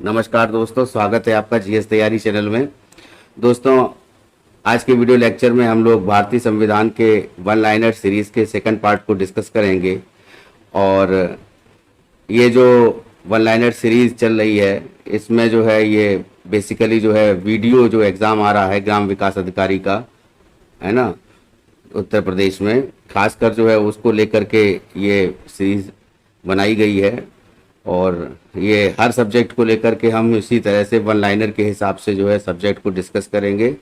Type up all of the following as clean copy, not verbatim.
नमस्कार दोस्तों, स्वागत है आपका जीएस तैयारी चैनल में। दोस्तों, आज के वीडियो लेक्चर में हम लोग भारतीय संविधान के वन लाइनर सीरीज़ के सेकंड पार्ट को डिस्कस करेंगे। और ये जो वन लाइनर सीरीज़ चल रही है, इसमें जो है ये बेसिकली जो है वीडियो जो एग्ज़ाम आ रहा है ग्राम विकास अधिकारी का, है ना, उत्तर प्रदेश में, खासकर जो है उसको लेकर के ये सीरीज़ बनाई गई है। और ये हर सब्जेक्ट को लेकर के हम इसी तरह से वन लाइनर के हिसाब से जो है सब्जेक्ट को डिस्कस करेंगे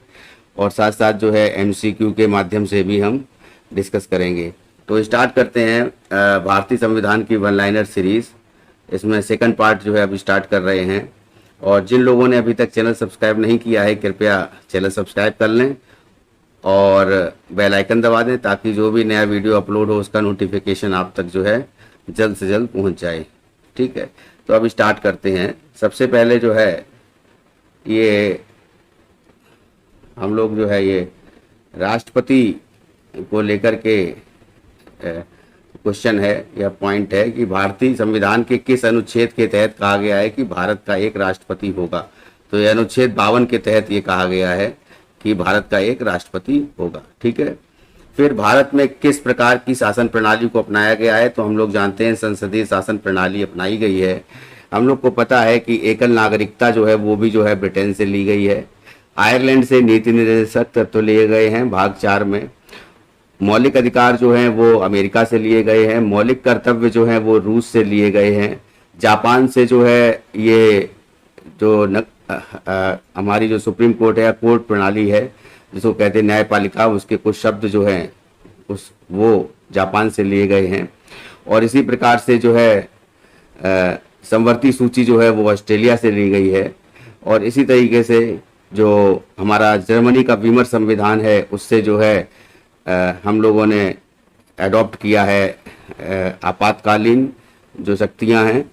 और साथ साथ जो है एमसीक्यू के माध्यम से भी हम डिस्कस करेंगे। तो स्टार्ट करते हैं भारतीय संविधान की वन लाइनर सीरीज़। इसमें सेकंड पार्ट जो है अभी स्टार्ट कर रहे हैं। और जिन लोगों ने अभी तक चैनल सब्सक्राइब नहीं किया है, कृपया चैनल सब्सक्राइब कर लें और बेल आइकन दबा दें ताकि जो भी नया वीडियो अपलोड हो उसका नोटिफिकेशन आप तक जो है जल्द से जल्द पहुंच जाए। ठीक है, तो अब स्टार्ट करते हैं। सबसे पहले जो है ये हम लोग जो है ये राष्ट्रपति को लेकर के क्वेश्चन है या पॉइंट है कि भारतीय संविधान के किस अनुच्छेद के तहत कहा गया है कि भारत का एक राष्ट्रपति होगा। तो ये अनुच्छेद 52 के तहत ये कहा गया है कि भारत का एक राष्ट्रपति होगा। ठीक है, फिर भारत में किस प्रकार की शासन प्रणाली को अपनाया गया है, तो हम लोग जानते हैं संसदीय शासन प्रणाली अपनाई गई है। हम लोग को पता है कि एकल नागरिकता जो है वो भी जो है ब्रिटेन से ली गई है। आयरलैंड से नीति निर्देशक तत्व लिए गए हैं भाग 4 में। मौलिक अधिकार जो हैं वो अमेरिका से लिए गए हैं। मौलिक कर्तव्य जो हैं वो रूस से लिए गए हैं। जापान से जो है ये जो हमारी जो सुप्रीम कोर्ट है, कोर्ट प्रणाली है जिसको कहते हैं न्यायपालिका, उसके कुछ शब्द जो हैं वो जापान से लिए गए हैं। और इसी प्रकार से जो है समवर्ती सूची जो है वो ऑस्ट्रेलिया से ली गई है। और इसी तरीके से जो हमारा जर्मनी का वीमर संविधान है उससे जो है हम लोगों ने अडॉप्ट किया है आपातकालीन जो शक्तियां हैं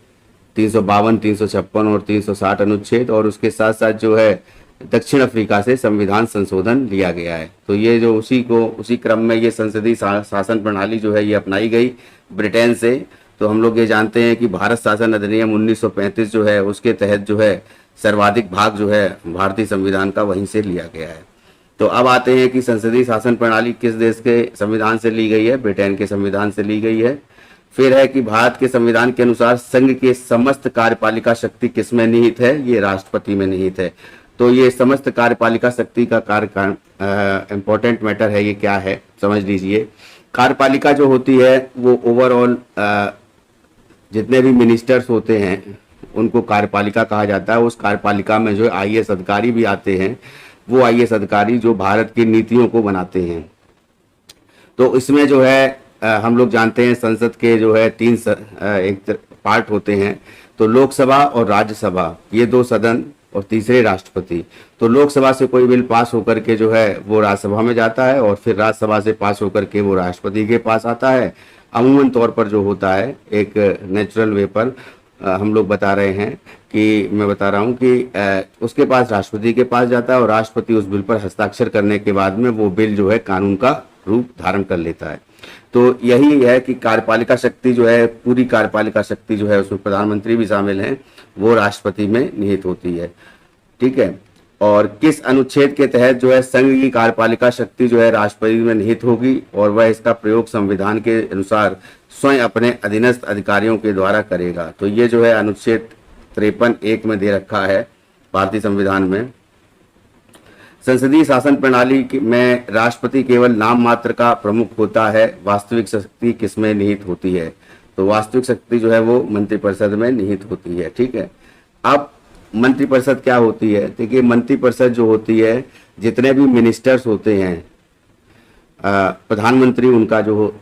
352, 356 और 360 अनुच्छेद। और उसके साथ साथ जो है दक्षिण अफ्रीका से संविधान संशोधन लिया गया है। तो ये जो उसी क्रम में ये संसदीय शासन प्रणाली जो है ये अपनाई गई ब्रिटेन से। तो हम लोग ये जानते हैं कि भारत शासन अधिनियम 1935 जो है उसके तहत जो है सर्वाधिक भाग जो है भारतीय संविधान का वहीं से लिया गया है। तो अब आते हैं कि संसदीय शासन प्रणाली किस देश के संविधान से ली गई है। ब्रिटेन के संविधान से ली गई है। फिर है कि भारत के संविधान के अनुसार संघ के समस्त कार्यपालिका शक्ति किसमें निहित है, ये राष्ट्रपति में निहित है। तो ये समस्त कार्यपालिका शक्ति का इम्पोर्टेंट मैटर है, ये क्या है समझ लीजिए। कार्यपालिका जो होती है वो ओवरऑल जितने भी मिनिस्टर्स होते हैं उनको कार्यपालिका कहा जाता है। उस कार्यपालिका में जो आईएएस अधिकारी भी आते हैं, वो आईएएस अधिकारी जो भारत की नीतियों को बनाते हैं। तो इसमें जो है हम लोग जानते हैं संसद के जो है 3 एक पार्ट होते हैं। तो लोकसभा और राज्यसभा, ये 2 सदन, और तीसरे राष्ट्रपति। तो लोकसभा से कोई बिल पास होकर के जो है वो राज्यसभा में जाता है और फिर राज्यसभा से पास होकर के वो राष्ट्रपति के पास आता है। अमूमन तौर पर जो होता है एक नेचुरल वे पर हम लोग बता रहे हैं कि मैं बता रहा हूँ कि उसके पास राष्ट्रपति के पास जाता है और राष्ट्रपति उस बिल पर हस्ताक्षर करने के बाद में वो बिल जो है कानून का रूप धारण कर लेता है। तो यही है कि कार्यपालिका शक्ति जो है, पूरी कार्यपालिका शक्ति जो है उसमें प्रधानमंत्री भी शामिल हैं, वो राष्ट्रपति में निहित होती है। ठीक है, और किस अनुच्छेद के तहत जो है संघ की कार्यपालिका शक्ति जो है राष्ट्रपति में निहित होगी और वह इसका प्रयोग संविधान के अनुसार स्वयं अपने अधीनस्थ अधिकारियों के द्वारा करेगा। तो ये जो है अनुच्छेद 53(1) में दे रखा है भारतीय संविधान में। संसदीय शासन प्रणाली में राष्ट्रपति केवल नाम मात्र का प्रमुख होता है। वास्तविक शक्ति किसमें निहित होती है, तो वास्तविक शक्ति जो है वो मंत्रिपरिषद में निहित होती है। ठीक है, अब मंत्रिपरिषद क्या होती है, देखिए मंत्रिपरिषद जो होती है जितने भी मिनिस्टर्स होते हैं, प्रधानमंत्री उनका जो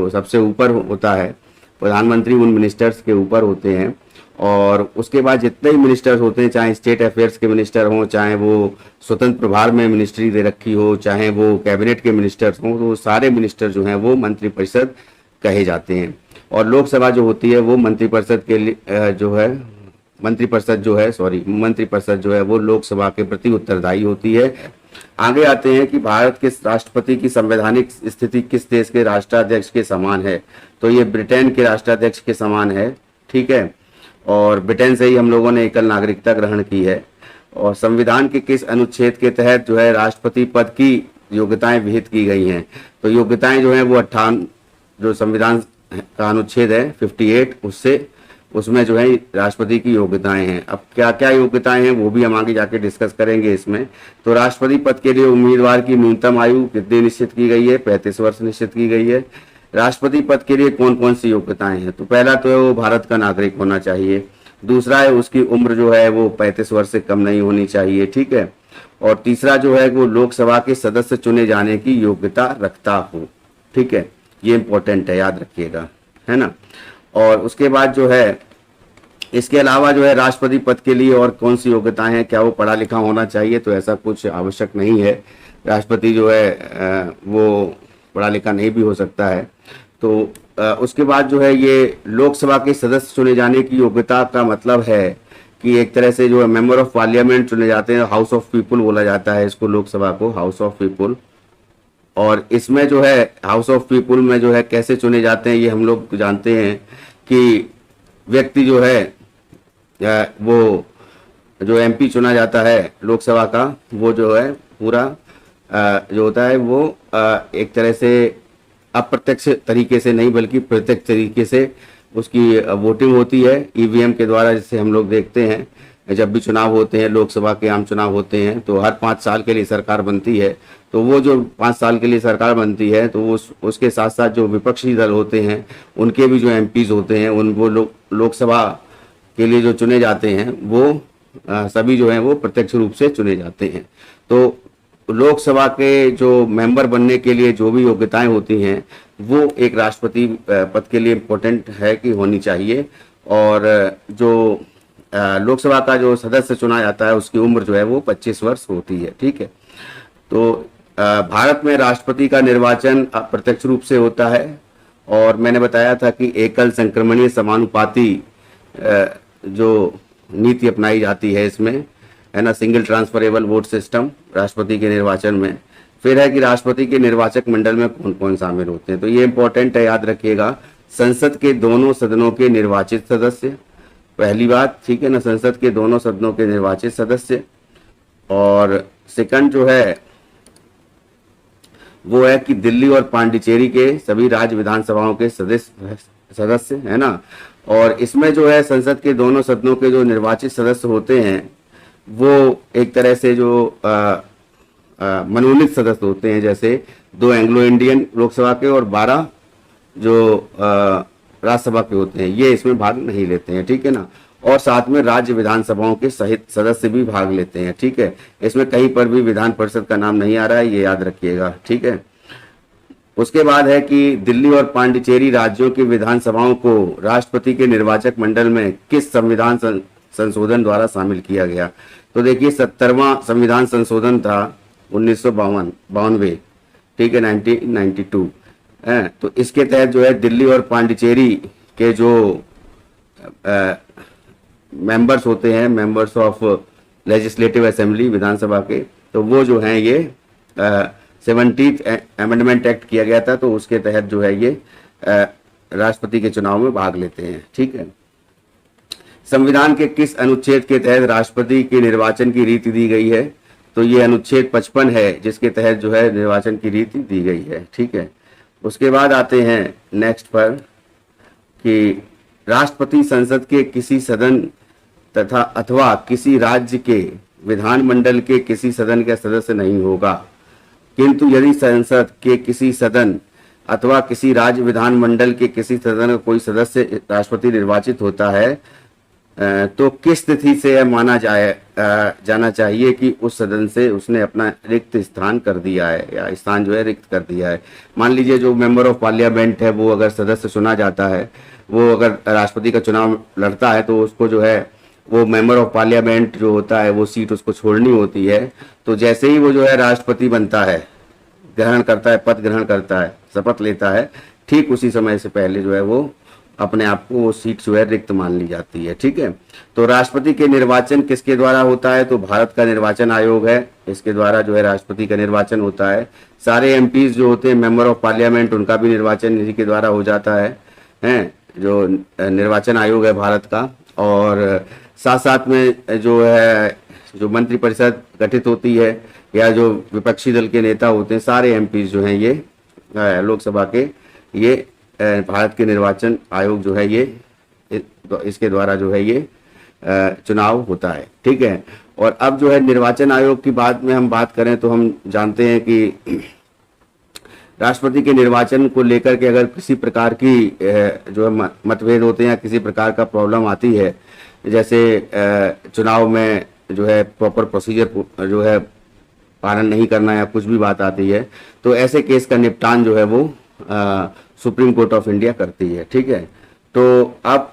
सबसे ऊपर होता है, प्रधानमंत्री उन मिनिस्टर्स के ऊपर होते हैं। और उसके बाद जितने ही मिनिस्टर्स होते हैं, चाहे स्टेट अफेयर्स के मिनिस्टर हों, चाहे वो स्वतंत्र प्रभार में मिनिस्ट्री दे रखी हो, चाहे वो कैबिनेट के मिनिस्टर्स हों, तो सारे मिनिस्टर जो हैं वो मंत्रिपरिषद कहे जाते हैं। और लोकसभा जो होती है वो मंत्रिपरिषद जो है वो लोकसभा के प्रति उत्तरदायी होती है। आगे आते हैं कि भारत के राष्ट्रपति की संवैधानिक स्थिति किस देश के राष्ट्राध्यक्ष के समान है, तो ये ब्रिटेन के राष्ट्राध्यक्ष के समान है। ठीक है, और ब्रिटेन से ही हम लोगों ने एकल नागरिकता ग्रहण की है। और संविधान के किस अनुच्छेद के तहत जो है राष्ट्रपति पद की योग्यताएं विहित की गई हैं? तो योग्यताएं जो है वो 58 जो संविधान का अनुच्छेद है 58 उसमें जो है राष्ट्रपति की योग्यताएं हैं। अब क्या क्या योग्यताएं हैं वो भी हम आगे जाके डिस्कस करेंगे इसमें। तो राष्ट्रपति पद के लिए उम्मीदवार की न्यूनतम आयु कितनी निश्चित की गई है? 35 वर्ष निश्चित की गई है। राष्ट्रपति पद के लिए कौन कौन सी योग्यताएं हैं? तो पहला तो है वो भारत का नागरिक होना चाहिए। दूसरा है उसकी उम्र जो है वो 35 वर्ष से कम नहीं होनी चाहिए, ठीक है। और तीसरा जो है वो लोकसभा के सदस्य चुने जाने की योग्यता रखता हो, ठीक है। ये इंपॉर्टेंट है, याद रखिएगा, है ना। और उसके बाद जो है इसके अलावा जो है राष्ट्रपति पद के लिए और कौन सी योग्यताएं हैं? क्या वो पढ़ा लिखा होना चाहिए? तो ऐसा कुछ आवश्यक नहीं है। राष्ट्रपति जो है वो पढ़ा लिखा नहीं भी हो सकता है। तो उसके बाद जो है ये लोकसभा के सदस्य चुने जाने की योग्यता का मतलब है कि एक तरह से जो है मेंबर ऑफ पार्लियामेंट चुने जाते हैं। हाउस ऑफ पीपुल बोला जाता है इसको, लोकसभा को हाउस ऑफ पीपुल। और इसमें जो है हाउस ऑफ पीपुल में जो है कैसे चुने जाते हैं ये हम लोग जानते हैं कि व्यक्ति जो है वो जो एमपी चुना जाता है लोकसभा का, वो जो है पूरा जो होता है वो एक तरह से अप्रत्यक्ष तरीके से नहीं बल्कि प्रत्यक्ष तरीके से उसकी वोटिंग होती है ईवीएम के द्वारा, जिसे हम लोग देखते हैं जब भी चुनाव होते हैं, लोकसभा के आम चुनाव होते हैं तो हर 5 साल के लिए सरकार बनती है। तो वो जो 5 साल के लिए सरकार बनती है तो वो उसके साथ साथ जो विपक्षी दल होते हैं उनके भी जो एमपीज होते हैं उन वो लोकसभा के लिए जो चुने जाते हैं वो सभी जो हैं वो प्रत्यक्ष रूप से चुने जाते हैं। तो लोकसभा के जो मेंबर बनने के लिए जो भी योग्यताएं होती हैं वो एक राष्ट्रपति पद के लिए इम्पोर्टेंट है कि होनी चाहिए। और जो लोकसभा का जो सदस्य चुना जाता है उसकी उम्र जो है वो 25 वर्ष होती है, ठीक है। तो भारत में राष्ट्रपति का निर्वाचन प्रत्यक्ष रूप से होता है। और मैंने बताया था कि एकल संक्रमणीय समानुपाती जो नीति अपनाई जाती है इसमें, है ना, सिंगल ट्रांसफरेबल वोट सिस्टम राष्ट्रपति के निर्वाचन में। फिर है कि राष्ट्रपति के निर्वाचक मंडल में कौन कौन शामिल होते हैं? तो ये इंपॉर्टेंट है, याद रखिएगा। संसद के दोनों सदनों के निर्वाचित सदस्य, पहली बात, ठीक है ना, संसद के दोनों सदनों के निर्वाचित सदस्य। और सेकंड जो है वो है कि दिल्ली और पांडिचेरी के सभी राज्य विधानसभाओं के सदस्य, है ना। और इसमें जो है संसद के दोनों सदनों के जो निर्वाचित सदस्य होते हैं वो एक तरह से जो मनोनीत सदस्य होते हैं, जैसे 2 एंग्लो इंडियन लोकसभा के और 12 जो राज्यसभा के होते हैं, ये इसमें भाग नहीं लेते हैं, ठीक है ना। और साथ में राज्य विधानसभाओं के सहित सदस्य भी भाग लेते हैं, ठीक है। इसमें कहीं पर भी विधान परिषद का नाम नहीं आ रहा है, ये याद रखिएगा, ठीक है। उसके बाद है कि दिल्ली और पांडिचेरी राज्यों की विधानसभाओं को राष्ट्रपति के निर्वाचक मंडल में किस संविधान संशोधन द्वारा शामिल किया गया? तो देखिए 70वां संविधान संशोधन था 1952, ठीक है, 1992 है। तो इसके तहत जो है दिल्ली और पांडिचेरी के जो मेंबर्स होते हैं, मेंबर्स ऑफ लेजिस्लेटिव असेंबली, विधानसभा के, तो वो जो हैं ये 70th अमेंडमेंट एक्ट किया गया था, तो उसके तहत जो है ये राष्ट्रपति के चुनाव में भाग लेते हैं, ठीक है। संविधान के किस अनुच्छेद के तहत राष्ट्रपति के निर्वाचन की रीति दी गई है? तो ये अनुच्छेद 55 है जिसके तहत जो है निर्वाचन की रीति दी गई है, ठीक है। उसके बाद आते हैं नेक्स्ट पर कि राष्ट्रपति संसद के किसी सदन तथा अथवा किसी राज्य के विधानमंडल के किसी सदन का सदस्य नहीं होगा, किंतु यदि संसद के किसी सदन अथवा किसी राज्य विधानमंडल के किसी सदन का कोई सदस्य राष्ट्रपति निर्वाचित होता है तो किस स्थिति से यह माना जाना चाहिए कि उस सदन से उसने अपना रिक्त स्थान कर दिया है या स्थान जो है रिक्त कर दिया है। मान लीजिए जो मेंबर ऑफ पार्लियामेंट है वो अगर सदस्य चुना जाता है, वो अगर राष्ट्रपति का चुनाव लड़ता है तो उसको जो है वो मेंबर ऑफ पार्लियामेंट जो होता है वो सीट उसको छोड़नी होती है। तो जैसे ही वो जो है राष्ट्रपति बनता है, ग्रहण करता है, पद ग्रहण करता है, शपथ लेता है, ठीक उसी समय से पहले जो है वो अपने आप को वो सीट जो है रिक्त मान ली जाती है, ठीक है। तो राष्ट्रपति के निर्वाचन किसके द्वारा होता है? तो भारत का निर्वाचन आयोग है, इसके द्वारा जो है राष्ट्रपति का निर्वाचन होता है। सारे एमपीज जो होते हैं, मेंबर ऑफ पार्लियामेंट, उनका भी निर्वाचन इसी के द्वारा हो जाता है, जो निर्वाचन आयोग है भारत का। और साथ साथ में जो है जो मंत्रिपरिषद गठित होती है या जो विपक्षी दल के नेता होते हैं, सारे एमपी जो हैं ये लोकसभा के, ये भारत के निर्वाचन आयोग जो है ये इसके द्वारा जो है ये चुनाव होता है। ठीक है। और अब जो है निर्वाचन आयोग की बात में हम बात करें तो हम जानते हैं कि राष्ट्रपति के निर्वाचन को लेकर के अगर किसी प्रकार की जो है मतभेद होते हैं या किसी प्रकार का प्रॉब्लम आती है, जैसे चुनाव में जो है प्रॉपर प्रोसीजर जो है पालन नहीं करना या कुछ भी बात आती है, तो ऐसे केस का निपटान जो है वो सुप्रीम कोर्ट ऑफ इंडिया करती है। ठीक है। तो अब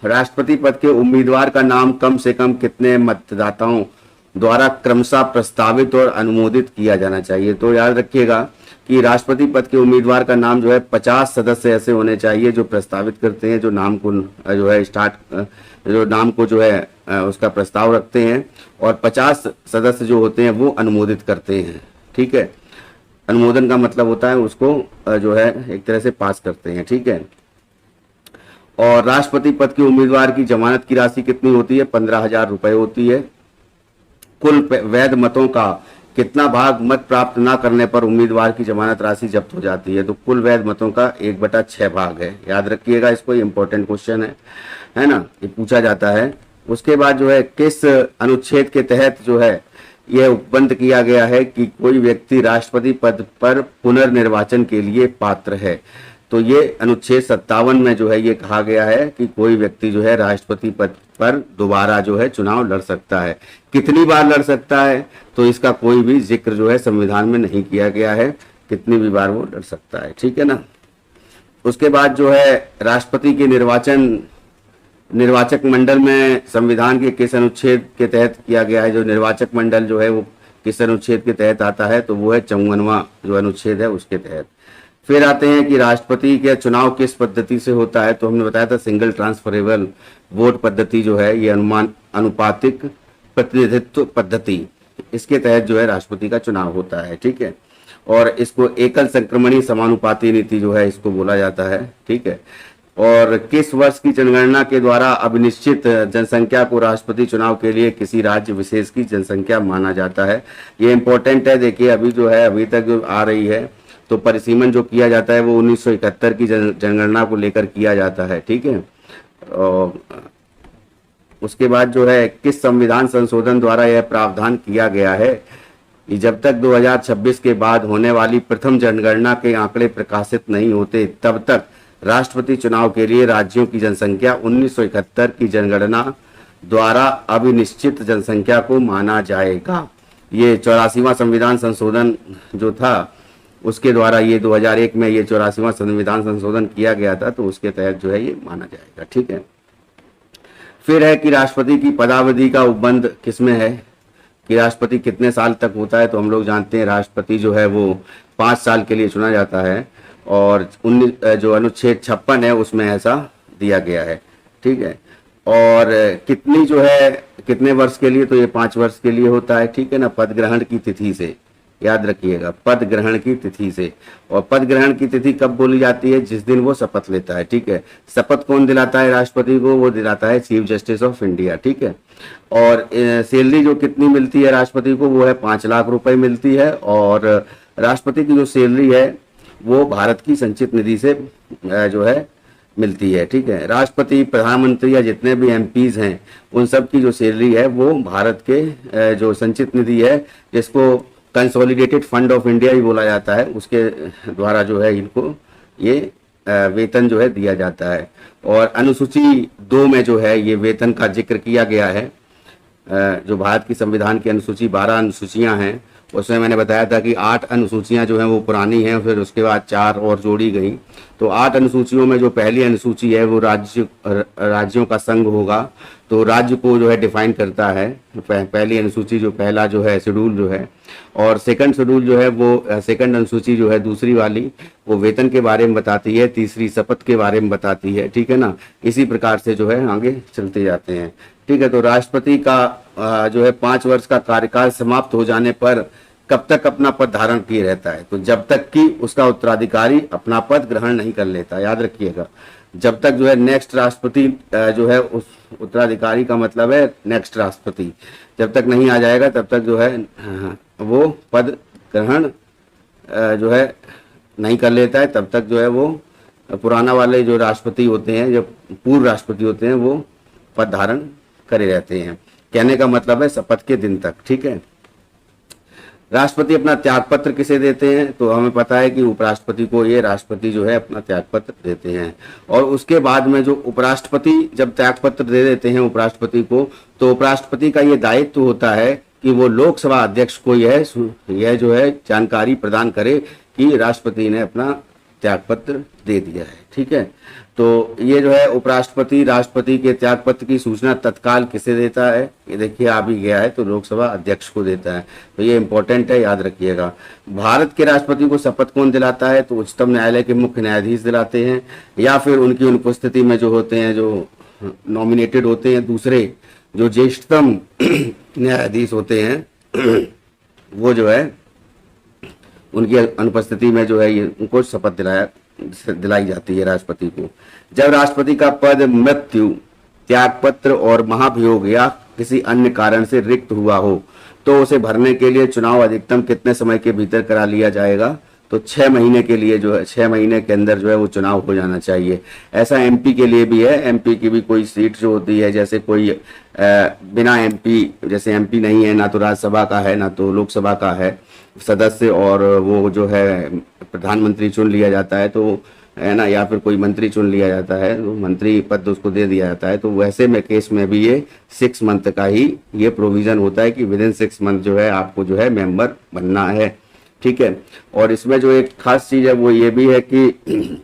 राष्ट्रपति पद के उम्मीदवार का नाम कम से कम कितने मतदाताओं द्वारा क्रमशः प्रस्तावित और अनुमोदित किया जाना चाहिए। तो याद रखिएगा कि राष्ट्रपति पद के उम्मीदवार का नाम जो है 50 सदस्य ऐसे होने चाहिए जो प्रस्तावित करते हैं, जो नाम को जो है जो नाम को जो है उसका प्रस्ताव रखते हैं, और 50 सदस्य जो होते हैं वो अनुमोदित करते हैं। ठीक है। अनुमोदन का मतलब होता है उसको जो है एक तरह से पास करते हैं। ठीक है। और राष्ट्रपति पद के उम्मीदवार की जमानत की राशि कितनी होती है? 15,000 रुपए होती है। कुल वैध मतों का कितना भाग मत प्राप्त न करने पर उम्मीदवार की जमानत राशि जब्त हो जाती है? तो कुल वैध मतों का 1/6 भाग है। याद रखिएगा इसको, इंपॉर्टेंट क्वेश्चन है ना, ये पूछा जाता है। उसके बाद जो है किस अनुच्छेद के तहत जो है यह उपबंध किया गया है कि कोई व्यक्ति राष्ट्रपति पद पर पुनर्निर्वाचन के लिए पात्र है? तो ये अनुच्छेद 57 में जो है ये कहा गया है कि कोई व्यक्ति जो है राष्ट्रपति पद पर दोबारा जो है चुनाव लड़ सकता है। कितनी बार लड़ सकता है तो इसका कोई भी जिक्र जो है संविधान में नहीं किया गया है, कितनी भी बार वो लड़ सकता है। ठीक है ना। उसके बाद जो है राष्ट्रपति के निर्वाचक मंडल में संविधान के किस अनुच्छेद के तहत किया गया है? जो निर्वाचक मंडल जो है वो किस अनुच्छेद के तहत आता है? तो वो है 54वां जो अनुच्छेद है उसके तहत। फिर आते हैं कि राष्ट्रपति का चुनाव किस पद्धति से होता है? तो हमने बताया था सिंगल ट्रांसफरेबल वोट पद्धति जो है ये अनुपातिक प्रतिनिधित्व पद्धति, इसके तहत जो है राष्ट्रपति का चुनाव होता है। ठीक है। और इसको एकल संक्रमणीय समानुपाती नीति जो है इसको बोला जाता है। ठीक है। और किस वर्ष की जनगणना के द्वारा अभिनिश्चित जनसंख्या को राष्ट्रपति चुनाव के लिए किसी राज्य विशेष की जनसंख्या माना जाता है? ये इंपॉर्टेंट है। देखिए अभी जो है अभी तक जो आ रही है तो परिसीमन जो किया जाता है वो 1971 की जनगणना को लेकर किया जाता है। ठीक है। और उसके बाद जो है किस संविधान संशोधन द्वारा यह प्रावधान किया गया है कि जब तक 2026 के बाद होने वाली प्रथम जनगणना के आंकड़े प्रकाशित नहीं होते तब तक राष्ट्रपति चुनाव के लिए राज्यों की जनसंख्या 1971 की जनगणना द्वारा अभिनिश्चित जनसंख्या को माना जाएगा। ये 84वां संविधान संशोधन जो था उसके द्वारा ये 2001 में ये 84वां संविधान संशोधन किया गया था, तो उसके तहत जो है ये माना जाएगा। ठीक है। फिर है कि राष्ट्रपति की पदावधि का उपबंध किसमें है कि राष्ट्रपति कितने साल तक होता है? तो हम लोग जानते हैं राष्ट्रपति जो है वो 5 साल के लिए चुना जाता है, और जो अनुच्छेद 56 है उसमें ऐसा दिया गया है। ठीक है। और कितनी जो है कितने वर्ष के लिए? तो ये 5 वर्ष के लिए होता है। ठीक है ना। पद ग्रहण की तिथि से, याद रखिएगा, पद ग्रहण की तिथि से। और पद ग्रहण की तिथि कब बोली जाती है? जिस दिन वो शपथ लेता है। ठीक है। शपथ कौन दिलाता है राष्ट्रपति को? वो दिलाता है चीफ जस्टिस ऑफ इंडिया। ठीक है। और सैलरी जो कितनी मिलती है राष्ट्रपति को? वो है 5 लाख रुपए मिलती है। और राष्ट्रपति की जो सैलरी है वो भारत की संचित निधि से जो है मिलती है। ठीक है। राष्ट्रपति, प्रधानमंत्री या जितने भी एमपीज हैं उन सब की जो सैलरी है वो भारत के जो संचित निधि है, जिसको कंसोलिडेटेड फंड ऑफ इंडिया ही बोला जाता है, उसके द्वारा जो है इनको ये वेतन जो है दिया जाता है। और अनुसूची 2 में जो है ये वेतन का जिक्र किया गया है। जो भारत की संविधान की अनुसूची 12 अनुसूचियां हैं उसमें मैंने बताया था कि 8 अनुसूचियां जो हैं वो पुरानी हैं, फिर उसके बाद 4 और जोड़ी गई। तो 8 अनुसूचियों में जो पहली अनुसूची है वो राज्यों का संघ होगा, तो राज्य को जो है डिफाइन करता है पहली अनुसूची, जो पहला जो है शेड्यूल जो है। और सेकंड शेड्यूल जो है वो सेकंड अनुसूची जो है दूसरी वाली वो वेतन के बारे में बताती है, तीसरी शपथ के बारे में बताती है। ठीक है ना। इसी प्रकार से जो है आगे चलते जाते हैं। ठीक है। तो राष्ट्रपति का जो है 5 वर्ष का कार्यकाल समाप्त हो जाने पर कब तक अपना पद धारण किए रहता है? तो जब तक कि उसका उत्तराधिकारी अपना पद ग्रहण नहीं कर लेता। याद रखिएगा, जब तक जो है नेक्स्ट राष्ट्रपति जो है उत्तराधिकारी का मतलब है नेक्स्ट राष्ट्रपति, जब तक नहीं आ जाएगा तब तक जो है वो पद ग्रहण जो है नहीं कर लेता है, तब तक जो है वो पुराना वाले जो राष्ट्रपति होते हैं, जो पूर्व राष्ट्रपति होते हैं, वो पद धारण करे रहते हैं। कहने का मतलब है शपथ के दिन तक। ठीक है, राष्ट्रपति अपना त्यागपत्र किसे देते हैं? तो हमें पता है कि उपराष्ट्रपति को ये राष्ट्रपति जो है अपना त्यागपत्र देते हैं। और उसके बाद में जो उपराष्ट्रपति जब त्यागपत्र दे देते हैं उपराष्ट्रपति को, तो उपराष्ट्रपति का ये दायित्व होता है कि वो लोकसभा अध्यक्ष को यह जो है जानकारी प्रदान करे कि राष्ट्रपति ने अपना त्यागपत्र दे दिया है। ठीक है, तो ये जो है उपराष्ट्रपति राष्ट्रपति के त्यागपत्र की सूचना तत्काल किसे देता है? ये देखिए आ भी गया है, तो लोकसभा अध्यक्ष को देता है। तो ये इंपॉर्टेंट है, याद रखिएगा। भारत के राष्ट्रपति को शपथ कौन दिलाता है? तो उच्चतम न्यायालय के मुख्य न्यायाधीश दिलाते हैं, या फिर उनकी अनुपस्थिति में जो होते हैं, जो नॉमिनेटेड होते हैं, दूसरे जो ज्येष्ठतम न्यायाधीश होते हैं वो जो है उनकी अनुपस्थिति में जो है ये उनको शपथ दिलाई जाती है राष्ट्रपति को। जब राष्ट्रपति का पद मृत्यु, त्यागपत्र और महाभियोग या किसी अन्य कारण से रिक्त हुआ हो, तो उसे भरने के लिए चुनाव अधिकतम कितने समय के भीतर करा लिया जाएगा? तो 6 महीने के लिए जो है 6 महीने के अंदर जो है वो चुनाव हो जाना चाहिए। ऐसा एमपी के लिए भी है। एमपी की भी कोई सीट जो होती है, जैसे कोई बिना एमपी, जैसे एमपी नहीं है, ना तो राज्यसभा का है ना तो लोकसभा का है सदस्य, और वो जो है प्रधानमंत्री चुन लिया जाता है, तो है ना, या फिर कोई मंत्री चुन लिया जाता है, तो मंत्री पद उसको दे दिया जाता है। तो वैसे में केस में भी ये 6 मंथ का ही ये प्रोविजन होता है कि विदिन 6 मंथ जो है आपको जो है मेंबर बनना है। ठीक है, और इसमें जो एक खास चीज है वो ये भी है कि